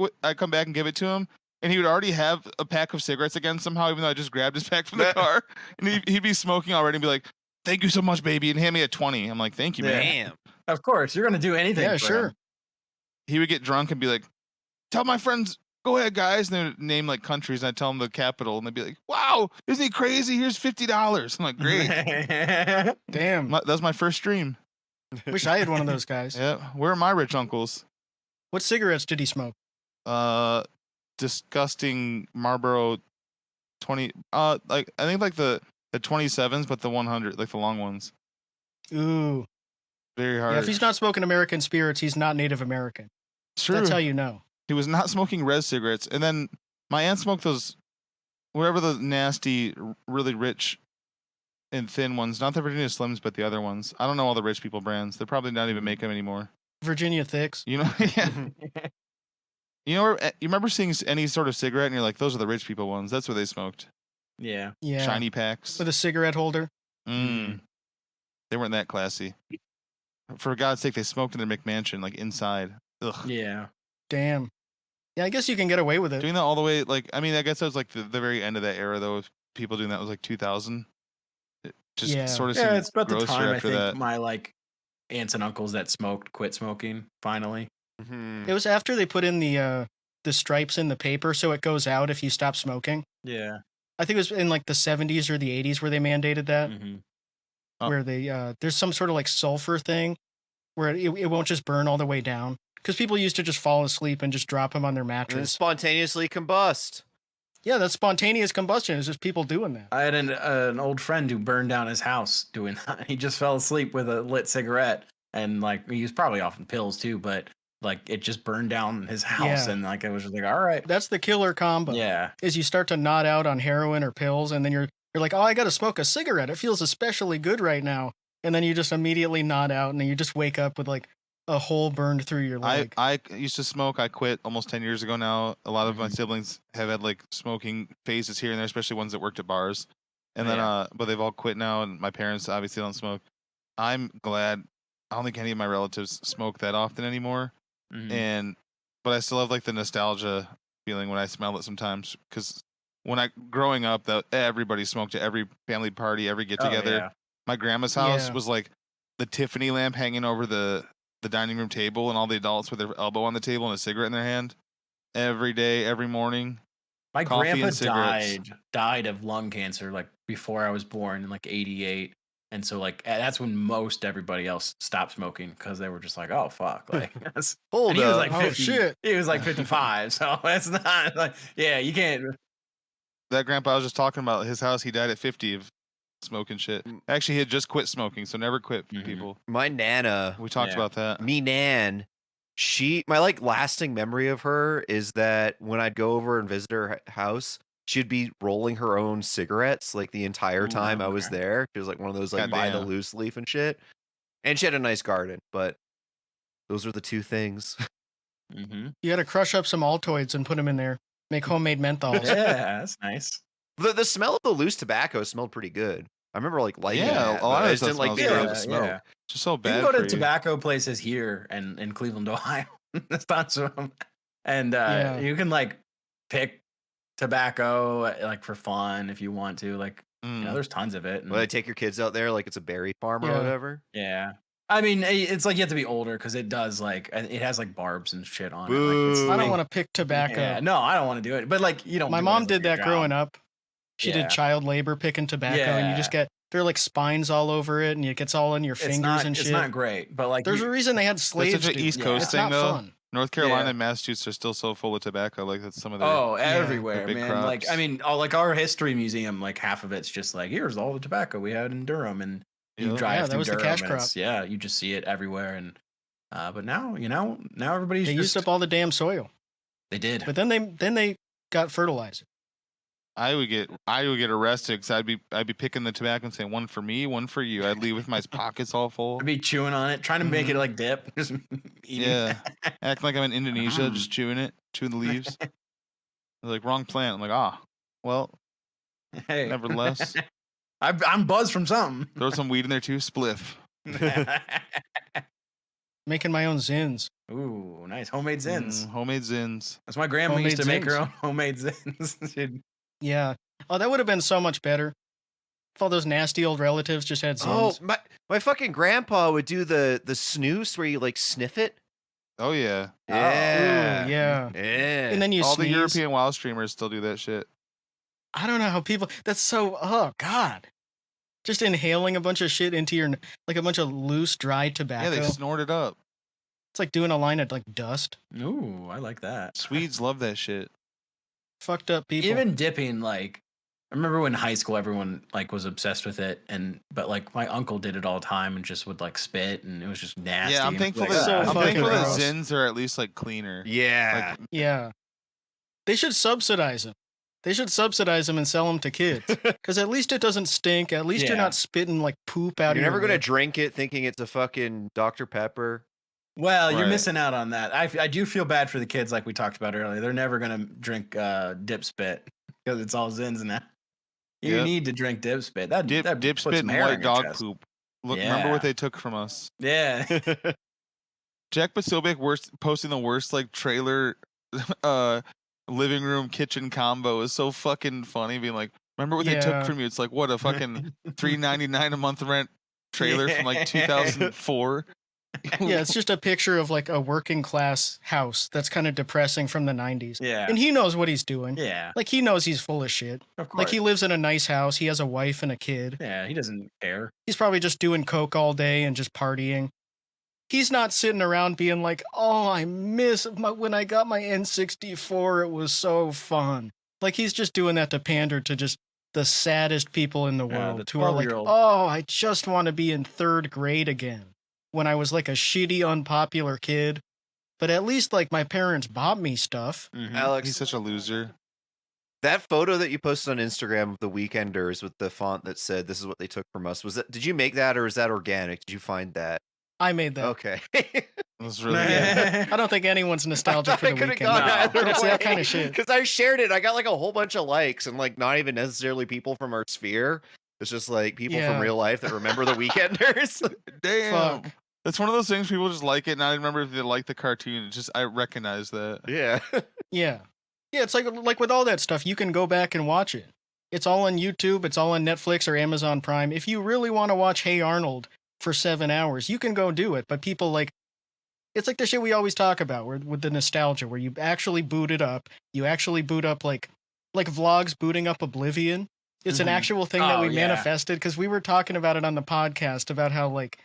and give it to him, and he would already have a pack of cigarettes again somehow, even though I just grabbed his pack from the car, and he'd be smoking already and be like, "Thank you so much, baby," and hand me a 20. I'm like, "Thank you, man." Damn. Of course, you're gonna do anything. Yeah, for sure. him. He would get drunk and be like, "Tell my friends go ahead, guys. And they name like countries, and I tell them the capital, and they'd be like, wow, isn't he crazy? Here's $50. I'm like, great. Damn. That's my first stream. Wish I had one of those guys. Yeah. Where are my rich uncles? What cigarettes did he smoke? Disgusting Marlboro 20. Like I think like the 27s, but the 100, like the long ones. Ooh. Very hard. Yeah, if he's not smoking American spirits, he's not Native American. True. That's how you know. He was not smoking res cigarettes. And then my aunt smoked those, whatever the nasty, really rich and thin ones. Not the Virginia Slims, but the other ones. I don't know all the rich people brands. They're probably not even making them anymore. Virginia Thicks. You know, yeah. You know, you remember seeing any sort of cigarette and you're like, those are the rich people ones. That's what they smoked. Yeah. Yeah. Shiny packs. With a cigarette holder. They weren't that classy. For God's sake, they smoked in their McMansion, like inside. Ugh. Yeah. Damn. Yeah, I guess you can get away with it. Doing that all the way, like, I mean, I guess that was like the very end of that era, though. Of people doing that was like 2000. It just sort of seemed it's about the grosser time I after think that. my like aunts and uncles that smoked quit smoking finally. It was after they put in the stripes in the paper so it goes out if you stop smoking. Yeah. I think it was in like the 70s or the 80s where they mandated that. Mm-hmm. Where they there's some sort of like sulfur thing where it won't just burn all the way down. Because people used to just fall asleep and just drop them on their And mattress. spontaneously combust. Yeah, that's spontaneous combustion. It's just people doing that. I had an old friend who burned down his house doing that. He just fell asleep with a lit cigarette, and like he was probably off in pills too, but like it just burned down his house, Yeah. and like it was just like, all right, That's the killer combo. yeah, Is you start to nod out on heroin or pills, and then you're like, oh, I got to smoke a cigarette. It feels especially good right now. And then you just immediately nod out, and then you just wake up with like a hole burned through your leg. I used to smoke. I quit almost 10 years ago now. A lot of my siblings have had like smoking phases here and there, especially ones that worked at bars. And then, but they've all quit now, and my parents obviously don't smoke. I'm glad. I don't think any of my relatives smoke that often anymore. But I still have like the nostalgia feeling when I smell it sometimes, because growing up, everybody smoked at every family party, every get together. yeah. My grandma's house Yeah. was like the Tiffany lamp hanging over the dining room table, and all the adults with their elbow on the table and a cigarette in their hand every day, every morning. My Coffee and grandpa cigarettes. died of lung cancer like before I was born in like '88, and so like that's when most everybody else stopped smoking because they were just like, oh fuck, like that's. Hold And he was up. like Oh, 50. shit. He was like 55, so that's not like you can't. That grandpa I was just talking about, his house, he died at 50 of smoking shit. Actually, he had just quit smoking, so never quit, people. My Nana, We talked about that. me Nan, my like lasting memory of her is that when I'd go over and visit her house, she'd be rolling her own cigarettes like the entire time I was there. She was like one of those like buy the loose leaf and shit. And she had a nice garden, but those are the two things. You got to crush up some Altoids and put them in there. Make homemade menthols. Yeah, that's nice. The smell of the loose tobacco smelled pretty good. I remember like liking that. a lot but of I it just didn't like smells being good. able to smoke. Yeah. Just so You bad can go for to you. tobacco places here and in Cleveland, Ohio. That's tons of them. And you can like pick tobacco like for fun if you want to. Like, you know, there's tons of it. And, Will they take your kids out there like it's a berry farm or whatever? yeah. I mean, it's like you have to be older because it does like it has like barbs and shit on it. Boo. Like, I don't want to pick tobacco. Yeah, no, I don't want to do it. But like, you don't. My do it mom as, did like, your that growing job. up. She did child labor picking tobacco, and you just Yeah. there are like spines all over it, and it gets all in your fingers and shit. It's not great, but like There's a reason they had That's slaves. such an do East it. Coast It's thing, not though. fun. North Carolina Yeah. and Massachusetts are still so full of tobacco. Like that's some of their. everywhere, big man. crops. Like I mean, like our history museum, like half of it's just like here's all the tobacco we had in Durham, and you Yeah. drive Yeah, that through was the Durham, cash and crop. you just see it everywhere. And but now now everybody's They used up all the damn soil, they did. but then they got fertilizer. I would get arrested because I'd be picking the tobacco and saying one for me, one for you. I'd leave with my pockets all full. I'd be chewing on it, trying to make it like dip, just eating. Yeah, acting like I'm in Indonesia, just chewing the leaves. They're like wrong plant. I'm like, well, Hey, nevertheless, I'm buzzed from something. throw some weed in there too. Spliff. Making my own zins. Ooh, nice homemade zins. Homemade zins. That's my grandma used to Homemade make her zins. own homemade zins. She'd- Yeah. Oh, that would have been so much better. If all those nasty old relatives just had Oh, zins. my fucking grandpa would do the snooze where you like sniff it. Oh yeah. Yeah. Ooh, yeah. Yeah. And then you All sneeze. the European WoW streamers still do that shit. I don't know how people. That's so. Oh God. Just inhaling a bunch of shit into your like a bunch of loose, dry tobacco. Yeah, they snort it up. It's like doing a line of like dust. Ooh, I like that. Swedes love that shit. Fucked up people. Even dipping, like, I remember when in high school everyone like was obsessed with it, but like my uncle did it all the time and just would like spit, and it was just nasty. Yeah, I'm thankful like, that so I'm fucking thankful that gross. Zins are at least like cleaner. Yeah. Like, Yeah. They should subsidize them. They should subsidize them and sell them to kids. Because at least it doesn't stink. At least you're Yeah. not spitting like poop out You're of your never gonna lip. drink it thinking it's a fucking Dr. Pepper. Well, you're Right. missing out on that. I do feel bad for the kids, like we talked about earlier. They're never gonna drink dip spit because it's all Zins now. You Yep. need to drink dip spit. That dip puts spit some and hair white in your dog chest. poop. Look, remember Yeah. what they took from us. Yeah. Jack Basobek posting the worst like trailer living room kitchen combo is so fucking funny, being like, remember what they Yeah. took from you? It's like what, a fucking $3.99 a month rent trailer from like 2004. Yeah, it's just a picture of like a working class house that's kind of depressing from the 90s. Yeah. And he knows what he's doing. Yeah. Like he knows he's full of shit. Of course. Like he lives in a nice house. He has a wife and a kid. Yeah, he doesn't care. He's probably just doing coke all day and just partying. He's not sitting around being like, "Oh, I miss when I got my N64. It was so fun." Like he's just doing that to pander to just the saddest people in the Yeah, world the who are like, 12-year-old. "Oh, I just want to be in 3rd grade again." When I was like a shitty, unpopular kid, but at least like my parents bought me stuff. Mhm. Alex, He's such a loser. that photo that you posted on Instagram of the Weekenders with the font that said "This is what they took from us." Was that? Did you make that, or is that organic? Did you find that? I made that. Okay. It was really good. Yeah. I don't think anyone's nostalgic for the could've weekend. gone No. either It's way. that kind of shit. Because I shared it. I got like a whole bunch of likes and like not even necessarily people from our sphere. It's just like people Yeah. from real life that remember the Weekenders. Damn. Fuck. That's one of those things people just like it, and I remember if they like the cartoon. It's just I recognize that. Yeah. Yeah. Yeah, it's like with all that stuff, you can go back and watch it. It's all on YouTube, it's all on Netflix or Amazon Prime. If you really want to watch Hey Arnold for 7 hours, you can go do it. But people like, it's like the shit we always talk about with the nostalgia, where you actually boot it up. You actually boot up like vlogs booting up Oblivion. It's an Mhm. actual thing that Oh, we yeah. manifested because we were talking about it on the podcast about how like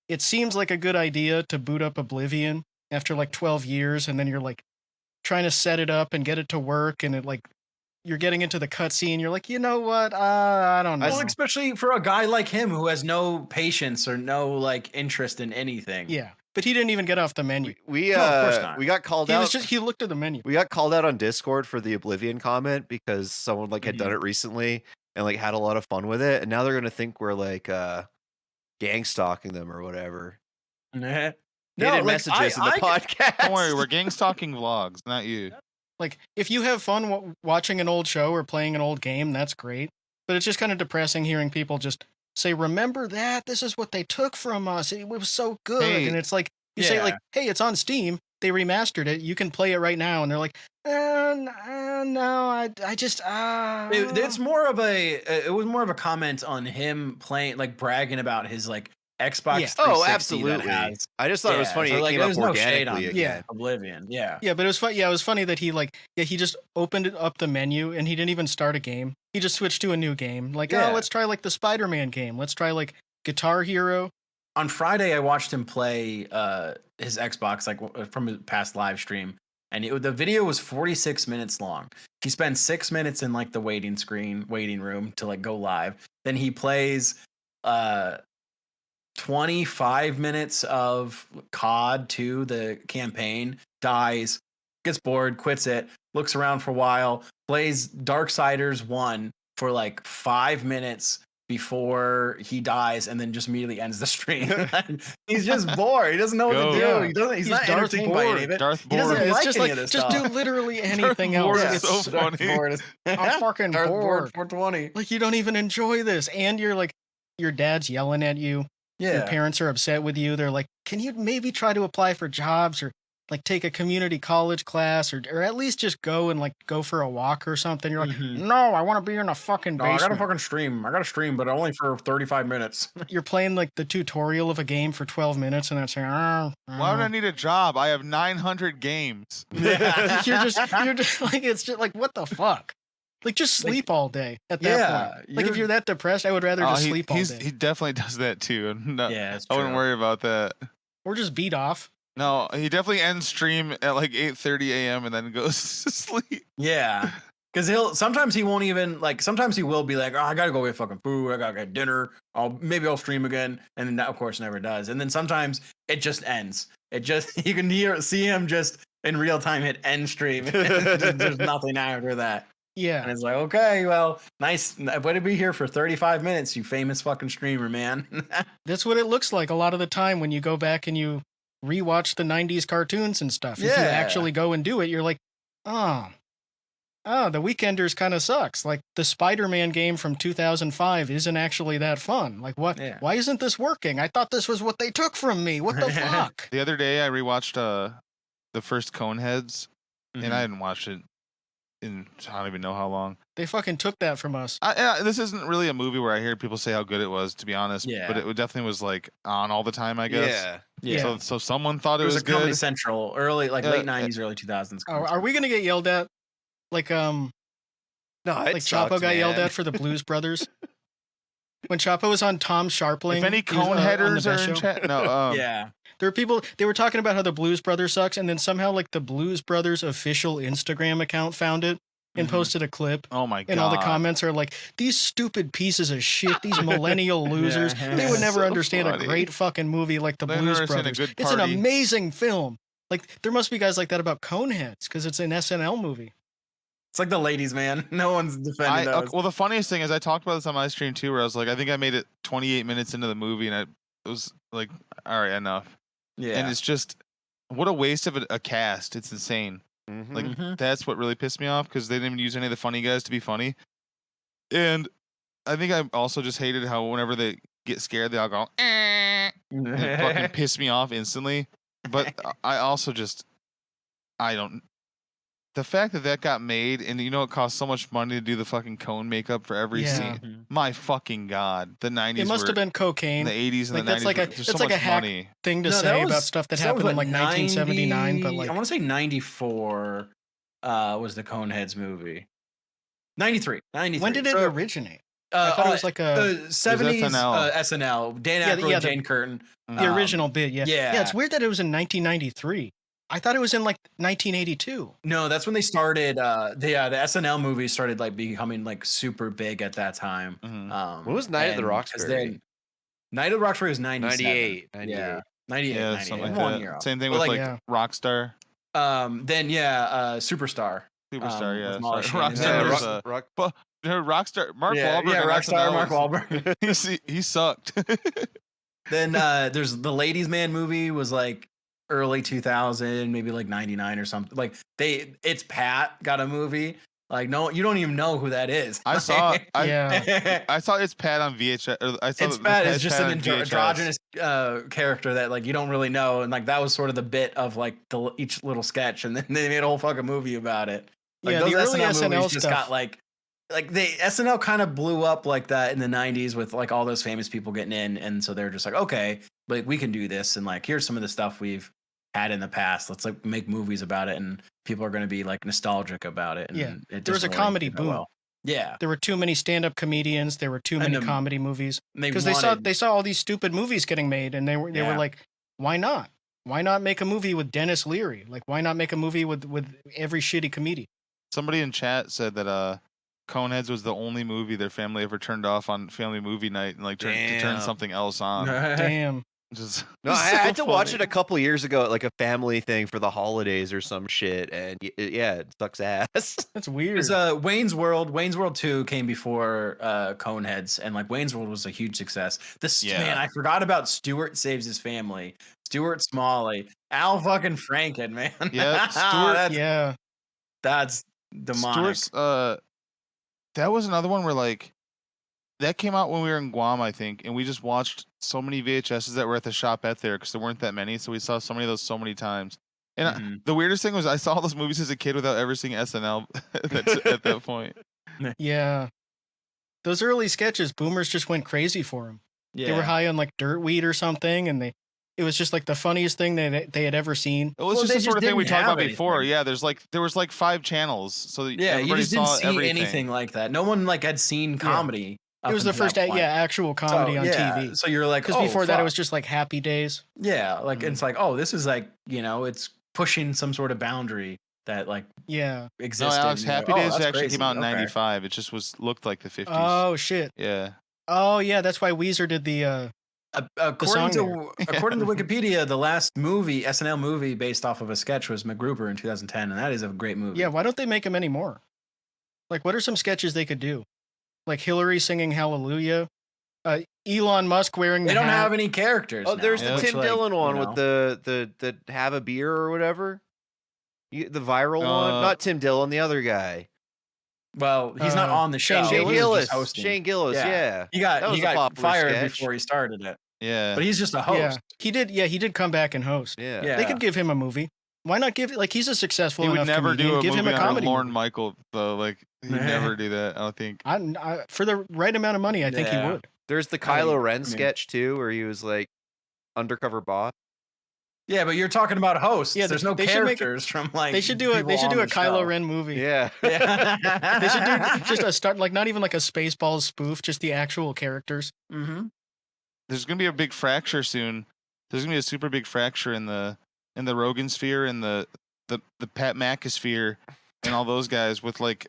it seems like a good idea to boot up Oblivion after like 12 years, and then you're like trying to set it up and get it to work, and it like you're getting into the cutscene. You're like, you know what? I don't know. Well, especially for a guy like him who has no patience or no like interest in anything. Yeah, but he didn't even get off the menu. We No, of course not. we got called He out. was just he looked at the menu. We got called out on Discord for the Oblivion comment because someone like had done Mhm. it recently and like had a lot of fun with it, and now they're gonna think we're like gang stalking them or whatever. No, Hidden like, messages in the podcast. Don't worry, we're gang stalking vlogs, not you. Like, if you have fun watching an old show or playing an old game, that's great. But it's just kind of depressing hearing people just say, "Remember that? This is what they took from us. It was so good." Hey, and it's like you say, yeah. like, "Hey, it's on Steam. They remastered it. You can play it right now." And they're like, "No, I just It's more of it was more of a comment on him playing, like bragging about his like Xbox. Yeah. 360 Oh, that absolutely. has I just thought it was Yeah, funny so, it like, came up there's no shade on organically it. again. Oblivion. Yeah. Yeah, but it was fun. Yeah, it was funny that he he just opened up the menu and he didn't even start a game. He just switched to a new game. Like, Yeah. oh, let's try like the Spider-Man game. Let's try like Guitar Hero. On Friday, I watched him play his Xbox like from his past live stream, and the video was 46 minutes long. He spends 6 minutes in like the waiting room to like go live. Then he plays 25 minutes of COD 2, the campaign, dies, gets bored, quits it, looks around for a while, plays Darksiders 1 for like 5 minutes before he dies, and then just immediately ends the stream. He's just bored. He doesn't know what Go. to do. Yeah. He's He's not Darth entertained by any of it. Darth He doesn't Board. Yeah, like it's just any like of this just stuff. do literally anything else. Board It's is so funny. I'm fucking Darth bored. Board 420. Like you don't even enjoy this, and you're like, your dad's yelling at you. Your Yeah. parents are upset with you. They're like, "Can you maybe try to apply for jobs or like take a community college class or at least just go and like go for a walk or something. You're like, no, I want to be in a fucking No, I basement. gotta fucking stream. I gotta stream, but only for 35 minutes. You're playing like the tutorial of a game for 12 minutes and that's like, Why would I need a job? I have 900 games. you're just like, it's just like, what the fuck? Like, just sleep all day at that point. Like, if you're that depressed, I would rather just sleep all day. He definitely does that too. No, Yeah, I wouldn't worry about that. Or just beat off. No, he definitely ends stream at like 8:30 a.m. and then goes to sleep. Yeah. Because sometimes he won't even like. Sometimes he will be like, "Oh, I gotta go get fucking food. I gotta get dinner. Maybe I'll stream again." And then that, of course, never does. And then sometimes it just ends. It just you can see him just in real time hit end stream. There's nothing after that. Yeah. And it's like, okay, well, nice. Way to be here for 35 minutes, you famous fucking streamer, man. That's what it looks like a lot of the time when you go back and you rewatch the 90s cartoons and stuff. If you actually go and do it, you're like, oh, the Weekenders kind of sucks. Like the Spider-Man game from 2005 isn't actually that fun. Like what? Yeah. Why isn't this working? I thought this was what they took from me. What the fuck? The other day I rewatched the first Coneheads, and I hadn't watched it in I don't even know how long. They fucking took that from us. This isn't really a movie where I hear people say how good it was, to be honest. Yeah. But it definitely was like on all the time, I guess. Yeah. So someone thought it was a good. Comedy Central, late 90s, early 2000s. Are we gonna get yelled at? Like no, like Chapo got yelled at for the Blues Brothers. When Chapo was on Tom Sharpling. If any Coneheaders are in chat, no. Yeah. There were people, they were talking about how the Blues Brothers sucks, and then somehow like the Blues Brothers official Instagram account found it and posted a clip. Oh my god. And all the comments are like, these stupid pieces of shit, these millennial losers. They would never understand a great fucking movie like the Blues Brothers. It's an amazing film. Like there must be guys like that about Coneheads because it's an SNL movie. It's like the ladies, man. No one's defending those. Well, the funniest thing is I talked about this on my stream too, where I was like, I think I made it 28 minutes into the movie, and it was like, all right, enough. Yeah. And it's just, what a waste of a cast. It's insane. Like that's what really pissed me off because they didn't even use any of the funny guys to be funny. And I think I also just hated how whenever they get scared, they all go, and it fucking pissed me off instantly. But I also just, the fact that got made, and it cost so much money to do the fucking cone makeup for every scene. My fucking god, the 90s. It must have been cocaine. The 80s and like, the 90s. That's like a hack thing to say about stuff that happened in like 1979. But like, I want to say 94 was the Coneheads movie. 93. When did it originate? I thought it was like a 70s SNL. Dan Aykroyd, Jane Curtin. The original bit. Yeah. It's weird that it was in 1993. I thought it was in like 1982. No, that's when they started. The SNL movies started like becoming like super big at that time. What was Night at the Roxbury? Night at the Roxbury was 98. Yeah, 98. Yeah, something like that. Same thing with like Rockstar. Superstar. Superstar, yeah. Rockstar. Mark Wahlberg. Yeah, Rockstar. Mark Wahlberg. he sucked. Then there's the Ladies Man movie was like early 2000, maybe like 99 or something. Like it's Pat got a movie. Like no, you don't even know who that is. I saw It's Pat on VHS. It's Pat is just an androgynous character that like you don't really know, and like that was sort of the bit of like each little sketch, and then they made a whole fucking movie about it. Like those the early SNL movies stuff just got like the SNL kind of blew up like that in the 90s with like all those famous people getting in, and so they're just like, okay, like we can do this, and like here's some of the stuff we've had in the past. Let's like make movies about it, and people are going to be like nostalgic about it. And there was a comedy boom. Well. Yeah, there were too many stand-up comedians. There were too many comedy movies because they saw all these stupid movies getting made, and they were like, why not? Why not make a movie with Dennis Leary? Like, why not make a movie with every shitty comedian? Somebody in chat said that Coneheads was the only movie their family ever turned off on family movie night and like turned something else on. Damn. I had to watch it a couple years ago at like a family thing for the holidays or some shit, and it sucks ass. That's weird. Because Wayne's World 2 came before Coneheads, and like Wayne's World was a huge success. Man, I forgot about Stuart Saves His Family. Stuart Smalley, Al fucking Franken, man. Yeah, Stuart. That's demonic. Stuart's, that was another one where like that came out when we were in Guam, I think, and we just watched so many VHSs that were at the shop there because there weren't that many, so we saw so many of those so many times. And the weirdest thing was I saw all those movies as a kid without ever seeing SNL at that point. Yeah. Those early sketches, boomers just went crazy for them. Yeah. They were high on like dirt weed or something, and it was just like the funniest thing they had ever seen. It was just the sort of thing we talked about before. Yeah, there was like 5 channels, so yeah, you just didn't see everything. anything like that. No one like had seen comedy. It was the first actual comedy on TV. So you're like, because before that it was just like Happy Days. Yeah, like it's like, oh, this is like, it's pushing some sort of boundary that like existed. No, Alex, Happy Days actually came out in '95. It just looked like the '50s. Oh shit. Yeah. Oh yeah, that's why Weezer did the. According to Wikipedia, the last SNL movie based off of a sketch was MacGruber in 2010, and that is a great movie. Yeah, why don't they make them anymore? Like, what are some sketches they could do? Like Hillary singing Hallelujah, Elon Musk wearing. They don't have any characters. Oh, there's now, the Tim Dillon one with the have a beer or whatever. The viral one, not Tim Dillon, the other guy. Well, he's not on the show. Shane Gillis, yeah. He got fired before he started it. Yeah. But he's just a host. Yeah. He did come back and host. Yeah. They could give him a movie. Why not give, like, he's a successful he would enough never comedian. do a Give movie him a comedy. Lorne Michael, though. Like, he'd never do that, I don't think. For the right amount of money, I think he would. There's the Kylo Ren sketch, too, where he was, like, undercover boss. Yeah, but you're talking about hosts. Yeah, there's no characters from like. They should do a Kylo Ren movie. Yeah. They should do just a start, like not even like a Spaceballs spoof, just the actual characters. Mm-hmm. There's gonna be a big fracture soon. There's gonna be a super big fracture in the Rogan sphere and the Pat McAfee and all those guys with like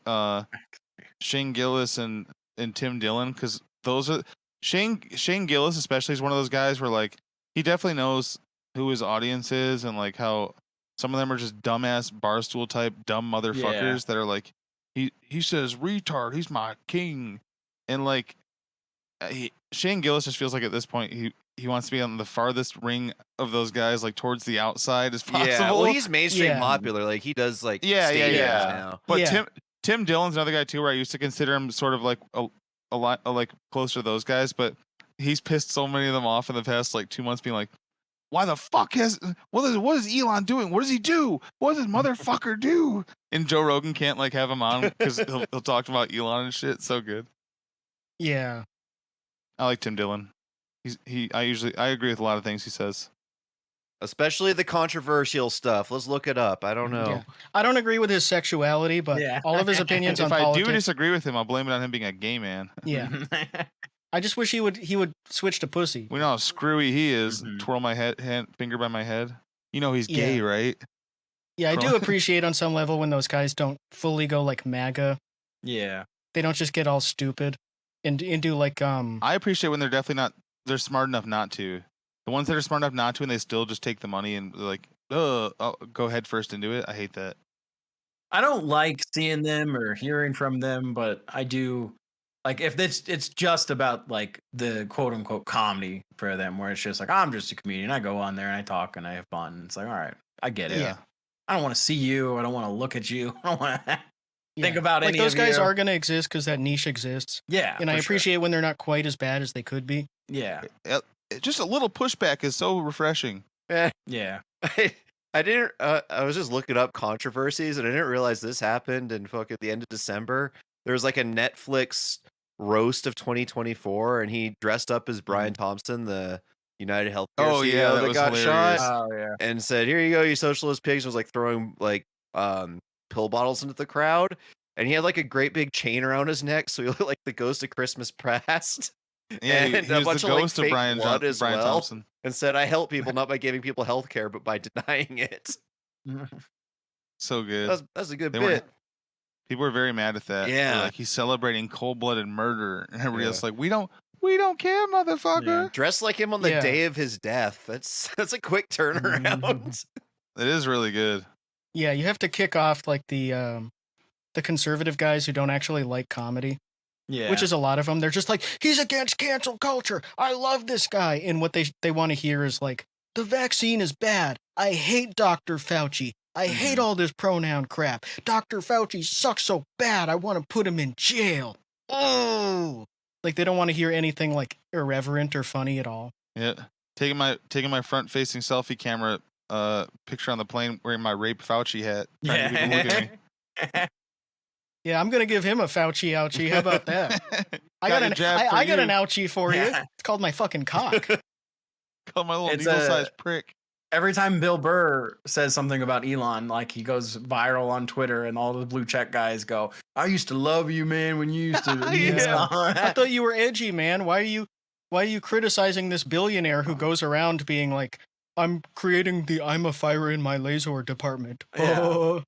Shane Gillis and Tim Dillon, because those are Shane Gillis especially is one of those guys where like he definitely knows who his audience is, and like how some of them are just dumbass barstool type dumb motherfuckers that are like, he says retard, he's my king, and like Shane Gillis just feels like at this point he wants to be on the farthest ring of those guys, like towards the outside as possible. Yeah, well, he's mainstream popular, like he does like now. But Tim Dillon's another guy too, where I used to consider him sort of like a lot like closer to those guys, but he's pissed so many of them off in the past like 2 months, being like, why the fuck what is Elon doing? What does he do? What does this motherfucker do? And Joe Rogan can't like have him on because he'll talk about Elon and shit. So good. Yeah. I like Tim Dillon. I agree with a lot of things he says. Especially the controversial stuff. Let's look it up. I don't know. Yeah. I don't agree with his sexuality, but all of his opinions on politics. If I do disagree with him, I'll blame it on him being a gay man. Yeah. I just wish he would switch to pussy. We know how screwy he is. Twirl my finger by my head. You know he's gay, right? Yeah, I do appreciate on some level when those guys don't fully go like MAGA. Yeah. They don't just get all stupid and do like I appreciate when they're smart enough not to. The ones that are smart enough not to and they still just take the money and like, I'll go head first into it. I hate that. I don't like seeing them or hearing from them, but I do. Like if it's just about like the quote unquote comedy for them, where it's just like, I'm just a comedian. I go on there and I talk and I have fun. It's like, all right, I get it. Yeah. I don't want to see you. I don't want to look at you. I don't want to think about any of you. Those guys are going to exist because that niche exists. Yeah. And I appreciate when they're not quite as bad as they could be. Yeah. Just a little pushback is so refreshing. Yeah. I didn't. I was just looking up controversies and I didn't realize this happened in fucking the end of December. There was like a Netflix roast of 2024 and he dressed up as Brian Thompson, the United Healthcare CEO that got hilarious. shot, and said, "Here you go, you socialist pigs." Was like throwing like pill bottles into the crowd, and he had like a great big chain around his neck, so he looked like the ghost of Christmas Past. Yeah, and he was the ghost of Brian Thompson, and said, "I help people not by giving people health care, but by denying it." So good. That's a good bit. People were very mad at that. Yeah, like he's celebrating cold-blooded murder, and everybody else like, we don't care, motherfucker. Yeah. Dress like him on the day of his death. That's a quick turnaround. It is really good. Yeah, you have to kick off like the conservative guys who don't actually like comedy. Yeah, which is a lot of them. They're just like, he's against cancel culture. I love this guy, and what they want to hear is like, the vaccine is bad. I hate Dr. Fauci. I hate all this pronoun crap. Dr. Fauci sucks so bad. I want to put him in jail. Oh, like they don't want to hear anything like irreverent or funny at all. Yeah, taking my front-facing selfie camera picture on the plane wearing my Rape Fauci hat. Trying to get people to look at me. Yeah, I'm gonna give him a Fauci ouchie. How about that? I got an ouchie for you. It's called my fucking cock. Called my little needle-sized prick. Every time Bill Burr says something about Elon, like he goes viral on Twitter, and all the blue check guys go, "I used to love you, man, when you used to." I thought you were edgy, man. Why are you criticizing this billionaire who goes around being like, "I'm creating the I'm a fire in my laser department." Yeah.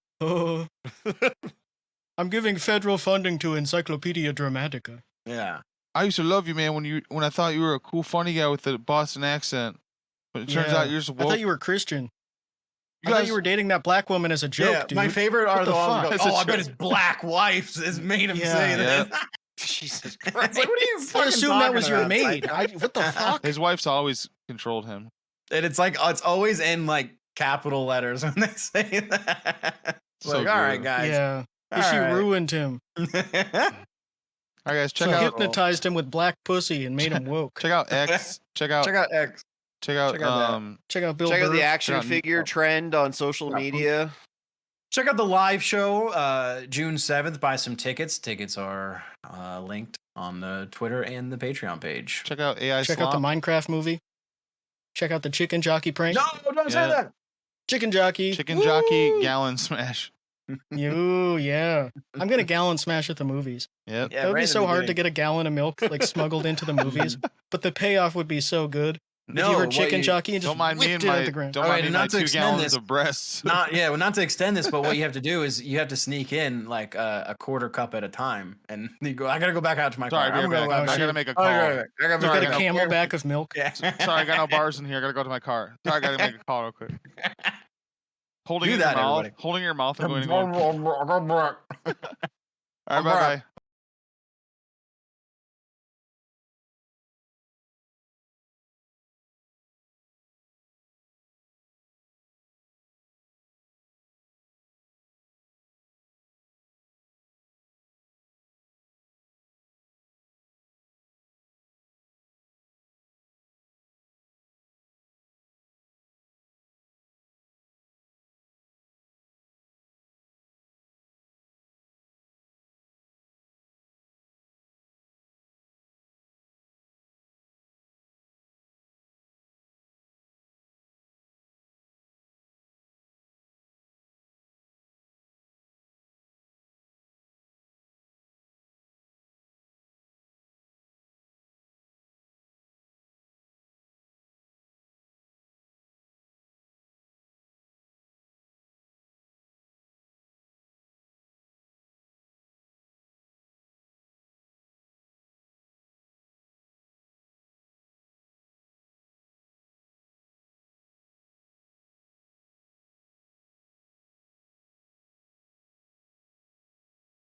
I'm giving federal funding to Encyclopedia Dramatica. Yeah. I used to love you, man, when I thought you were a cool, funny guy with the Boston accent. But it turns out you're just woke. I thought you were Christian. I thought you were dating that black woman as a joke, dude. My favorite are the ones fuck? go, I bet his black wife has made him say that. Jesus It's Christ. like, what are you I fucking assume that was your talking maid. about? What the fuck? His wife's always controlled him. And it's like, it's always in like capital letters when they say that. It's So like, all right, good. guys. Yeah. All She right. ruined him. All right, guys, check So out hypnotized him with black pussy and made him woke. X. Check out X. Check out Check out Bill Check out Burr. the action Check out figure trend on social media. Check out the live show June 7th. Buy some tickets. Tickets are linked on the Twitter and the Patreon page. check out AI Check Slop. out the Minecraft movie. Check out the chicken jockey prank. No, don't say that. Chicken jockey. Chicken Jockey Gallon Smash. Yeah. I'm gonna gallon smash at the movies. Yep. Yeah, That would right be in so the hard to beginning. get a gallon of milk like smuggled into the movies, but the payoff would be so good. If No, you were what chicken you- jockey and just Don't mind me whipped and it my at the ground. don't All mind right, me and my not to 2 extend gallons this, of breasts. Not to extend this, but what you have to do is you have to sneak in like a quarter cup at a time, and you go. I gotta go back out to my Sorry, car. be right back. I gotta make a call. You got a camelback of milk. Yeah. Sorry, I got no bars in here. I gotta go to my car. Sorry, I gotta make a call real quick. Holding Do in that, your mouth, everybody. holding your mouth and going. All right, All bye bye.